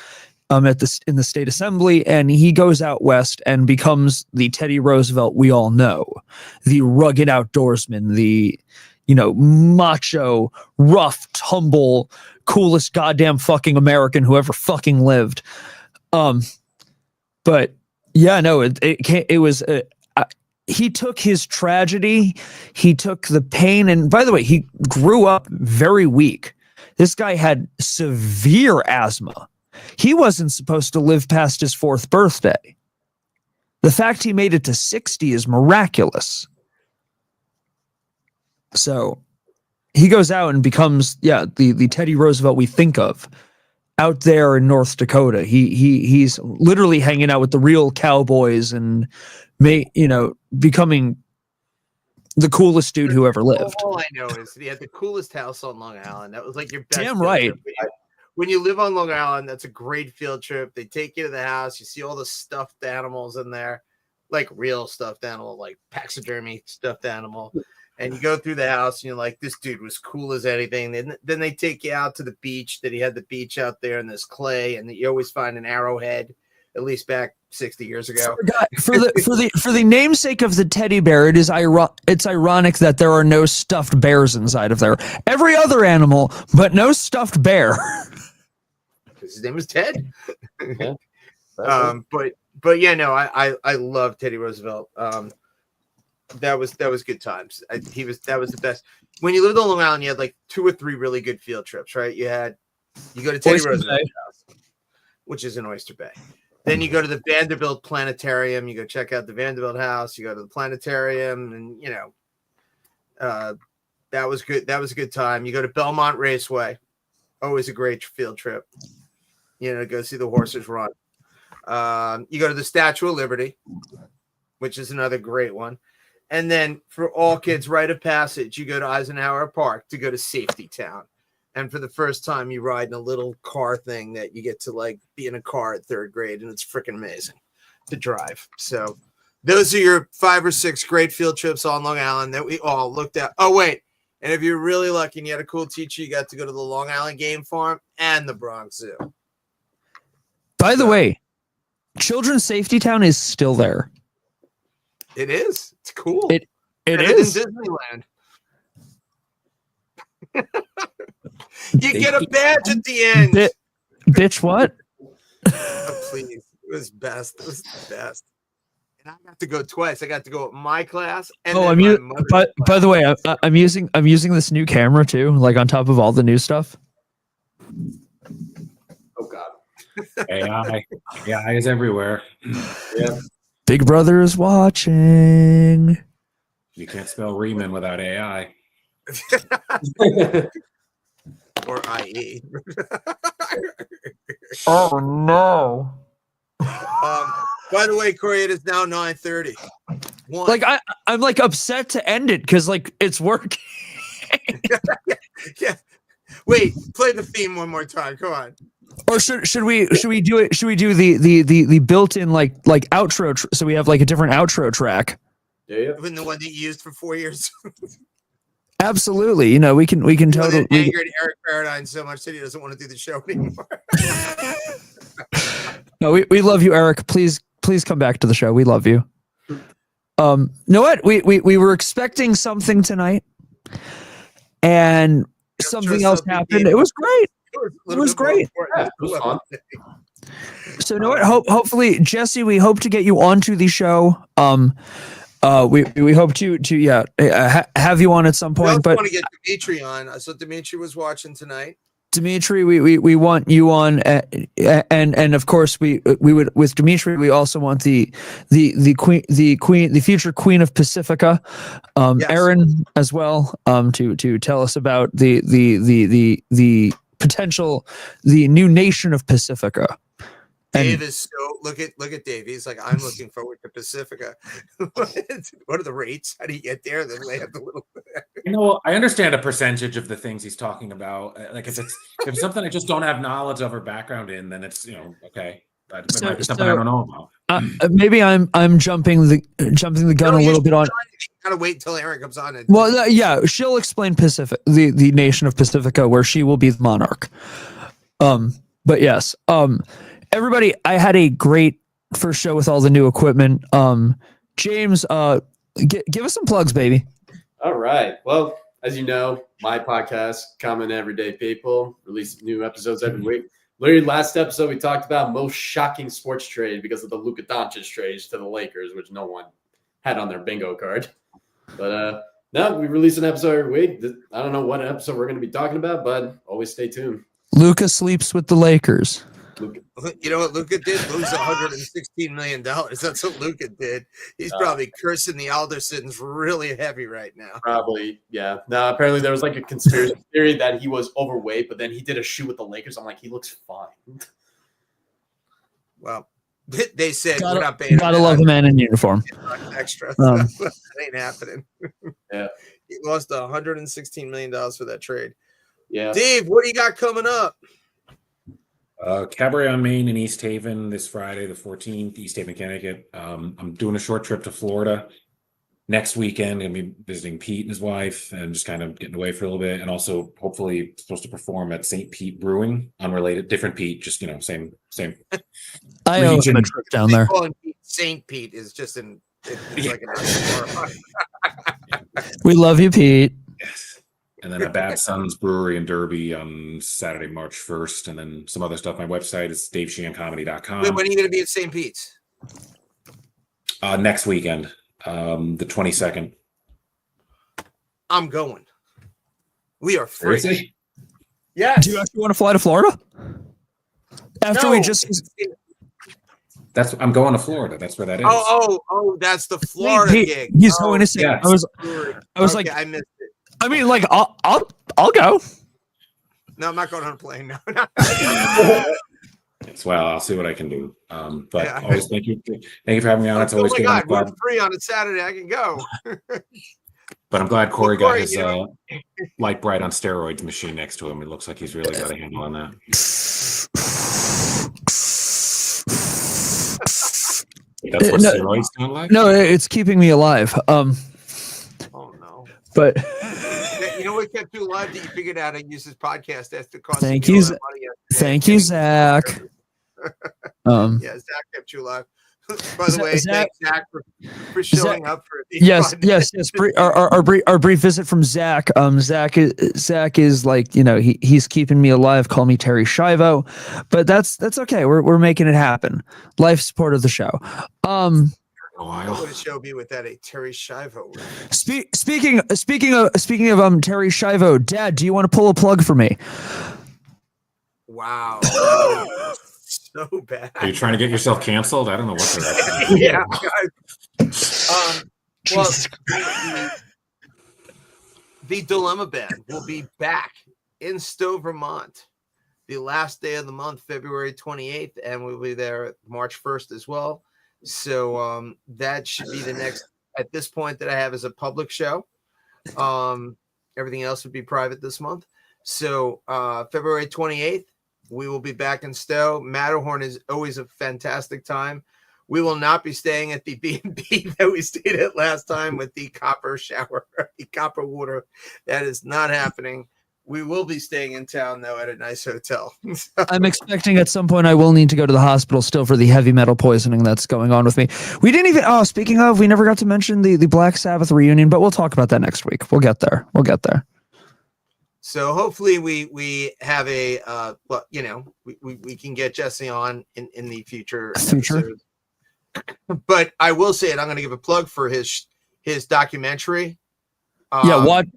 In the state assembly, and he goes out west and becomes the Teddy Roosevelt we all know, the rugged outdoorsman, the macho, rough, tumble, coolest goddamn fucking American who ever fucking lived. But yeah, no, it was. He took his tragedy, he took the pain, and by the way, he grew up very weak. This guy had severe asthma. He wasn't supposed to live past his 4th birthday. The fact he made it to 60 is miraculous. So he goes out and becomes, the Teddy Roosevelt we think of out there in North Dakota. He's literally hanging out with the real cowboys and becoming the coolest dude who ever lived. All I know is he had the coolest house on Long Island. That was like your best. Damn right. When you live on Long Island, that's a great field trip. They take you to the house. You see all the stuffed animals in there, like real stuffed animal, like taxidermy stuffed animal. And you go through the house and you're like, this dude was cool as anything. Then they take you out to the beach. That he had the beach out there and there's clay, and you always find an arrowhead, at least back 60 years ago. For the namesake of the teddy bear, it's ironic that there are no stuffed bears inside of there. Every other animal, but no stuffed bear. His name was Ted. Yeah. But yeah, no, I love Teddy Roosevelt. That was good times. That was the best. When you lived on Long Island, you had like 2 or 3 really good field trips, right? You go to Teddy Roosevelt's house, which is in Oyster Bay. Then you go to the Vanderbilt Planetarium. You go check out the Vanderbilt House. You go to the planetarium, and that was good. That was a good time. You go to Belmont Raceway. Always a great field trip. Go see the horses run. You go to the Statue of Liberty, which is another great one. And then for all kids, rite of passage, you go to Eisenhower Park to go to Safety Town. And for the first time, you ride in a little car thing that you get to like be in a car at 3rd grade. And it's freaking amazing to drive. So those are your 5 or 6 great field trips on Long Island that we all looked at. Oh, wait. And if you're really lucky and you had a cool teacher, you got to go to the Long Island Game Farm and the Bronx Zoo. By the way, Children's Safety Town is still there. It is. It's cool. It Better is. than Disneyland. You get a badge at the end. Bitch, what? Oh, please. It was best. It was the best. And I got to go twice. I got to go with my class. And by the way, I'm using this new camera too, like on top of all the new stuff. Oh God. AI is everywhere. Yeah. Big Brother is watching. You can't spell Riemann without AI. Or IE. Oh no. By the way, Corey, it is now 9:30. Like I'm like upset to end it because like it's working. Yeah. Wait, play the theme one more time. Come on. Or should we do it? Should we do the built-in like outro? So we have like a different outro track. Yeah. Even the one that you used for 4 years. Absolutely. We can totally angered Eric Paradine so much that he doesn't want to do the show anymore. No, we love you, Eric. Please come back to the show. We love you. Know what? We were expecting something tonight, and something else happened. It was great. It was great. Yeah, it was fun. So, you know what? Hopefully, Jesse, we hope to get you onto the show. We hope to have you on at some point. But want to get Dimitri on. I saw Dimitri was watching tonight. Dimitri, we want you on, and of course we would with Dimitri. We also want the future Queen of Pacifica, Yes. Erin as well, to tell us about the potential, the new nation of Pacifica. Dave is so look at Dave. He's like, I'm looking forward to Pacifica. What are the rates? How do you get there? Then they have the little. I understand a percentage of the things he's talking about. Like if it's something I just don't have knowledge of or background in, then it's okay. But it might be something I don't know about. Maybe I'm jumping the gun a little bit on. Gotta wait until Aaron comes on. Well, yeah, she'll explain the nation of Pacifica, where she will be the monarch. But yes, everybody, I had a great first show with all the new equipment. James, give us some plugs, baby. All right. Well, as you know, my podcast, Common Everyday People, release new episodes every week. Literally, last episode we talked about most shocking sports trade because of the Luka Doncic trade to the Lakers, which no one had on their bingo card. But no, we release an episode every week. I don't know what episode we're going to be talking about, but always stay tuned. Luka sleeps with the Lakers. You know what Luka did? Lose $116 million. That's what Luka did. He's probably cursing the Aldersons really heavy right now. Probably, yeah. No, apparently there was like a conspiracy theory that he was overweight, but then he did a shoot with the Lakers. I'm like, he looks fine. Well, they said we're not paying. Gotta love a man in uniform. Extra. That ain't happening. Yeah. He lost $116 million for that trade. Yeah. Dave, what do you got coming up? Cabaret on Main in East Haven this Friday, the 14th, East Haven, Connecticut. I'm doing a short trip to Florida next weekend. I'm going to be visiting Pete and his wife and just kind of getting away for a little bit. And also hopefully supposed to perform at St. Pete Brewing, unrelated, different Pete, just, same. I owe him a trip down there. St. Pete is just like an We love you, Pete. Yes. And then a Bad Sons Brewery in Derby on Saturday, March 1st. And then some other stuff. My website is davesheehancomedy.com. Wait, when are you going to be at St. Pete's? Next weekend, the 22nd. I'm going. We are free. Seriously? Yes. Do you actually want to fly to Florida? After we just... I'm going to Florida. That's where that is. Oh, that's the Florida gig. He's going to say. yeah. I was okay, like, I missed it. I mean, like, I'll go. No, I'm not going on a plane. No. Well, I'll see what I can do. But Yeah. always thank you for having me on. It's always oh good. my God, we're free on a Saturday. I can go. But I'm glad Corey got his you know, light bright on steroids machine next to him. It looks like he's really got a handle on that. That's what steroids sound like? No, it's keeping me alive. Oh no. But you know what kept you alive that you figured out and use this podcast? That's the cost. Thank you, Zach. Yeah, Zach kept you alive. By the way, thanks Zach for showing up for yes. Our brief visit from Zach. Zach is like, you know, he's keeping me alive. Call me Terry Schiavo, but that's okay. We're making it happen. Life support of the show. What would a show be without a Terry Schiavo? Speaking of Terry Schiavo, Dad, do you want to pull a plug for me? Wow. So bad. Are you trying to get yourself canceled? I don't know what they're yeah. Well, the Dilemma Band will be back in Stowe, Vermont, the last day of the month, February 28th, and we'll be there March 1st as well. So that should be the next, at this point, that I have as a public show. Everything else would be private this month. So February 28th, we will be back in Stowe. Matterhorn is always a fantastic time. We will not be staying at the B&B that we stayed at last time with the copper shower, the copper water. That is not happening. We will be staying in town, though, at a nice hotel. I'm expecting at some point I will need to go to the hospital still for the heavy metal poisoning that's going on with me. We didn't even, speaking of, we never got to mention the Black Sabbath reunion, but we'll talk about that next week. We'll get there. So hopefully we have a we can get Jesse on in the future. But I will say it. I'm going to give a plug for his documentary. Watch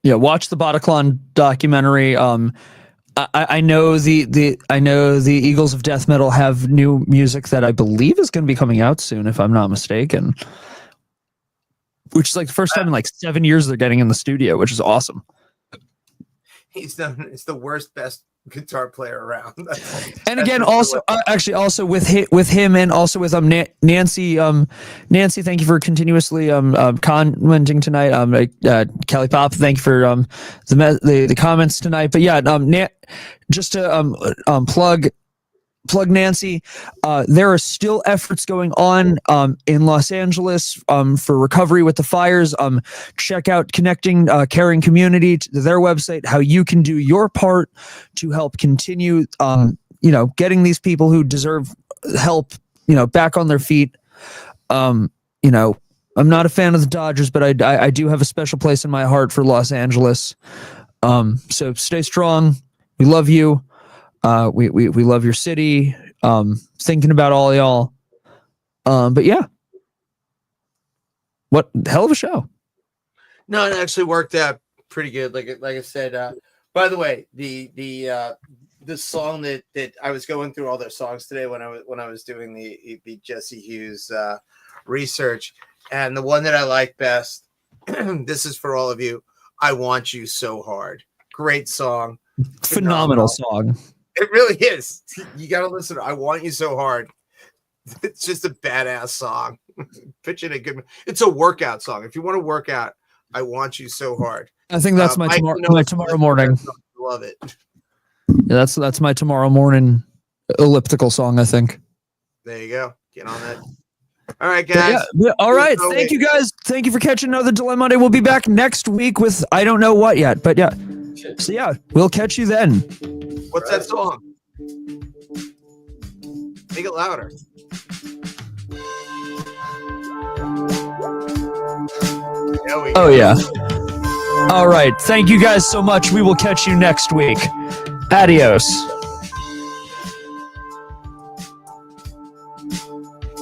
the Bataclan documentary. I know the Eagles of Death Metal have new music that I believe is going to be coming out soon, if I'm not mistaken. Which is like the first time in like 7 years they're getting in the studio, which is awesome. It's the worst, best guitar player around. And again, also with him and also with Nancy. Nancy, thank you for continuously commenting tonight. Kelly Pop, thank you for the comments tonight. But yeah, just to plug Nancy, there are still efforts going on in Los Angeles for recovery with the fires. Check out Connecting Caring Community to their website, how you can do your part to help continue getting these people who deserve help back on their feet. I'm not a fan of the Dodgers, but I do have a special place in my heart for Los Angeles. So stay strong. We love you. We love your city. Thinking about all y'all. But yeah, what hell of a show. No, it actually worked out pretty good. Like I said. By the way, the song that I was going through all their songs today when I was doing the Jesse Hughes research, and the one that I like best. This is for all of you. I Want You So Hard. Great song. Phenomenal song. It really is. You got to listen to I Want You So Hard. It's just a badass song. Pitching a good. It's a workout song. If you want to work out, I Want You So Hard. I think that's my tomorrow morning. Love it. Yeah, that's my tomorrow morning elliptical song, I think. There you go. Get on that. All right, guys. Yeah. All right. Thank you, guys. Thank you for catching another Dilem-Monday. We'll be back next week with I don't know what yet, but yeah. So yeah, we'll catch you then. What's that song? Make it louder. Oh yeah. All right. Thank you guys so much. We will catch you next week. Adios.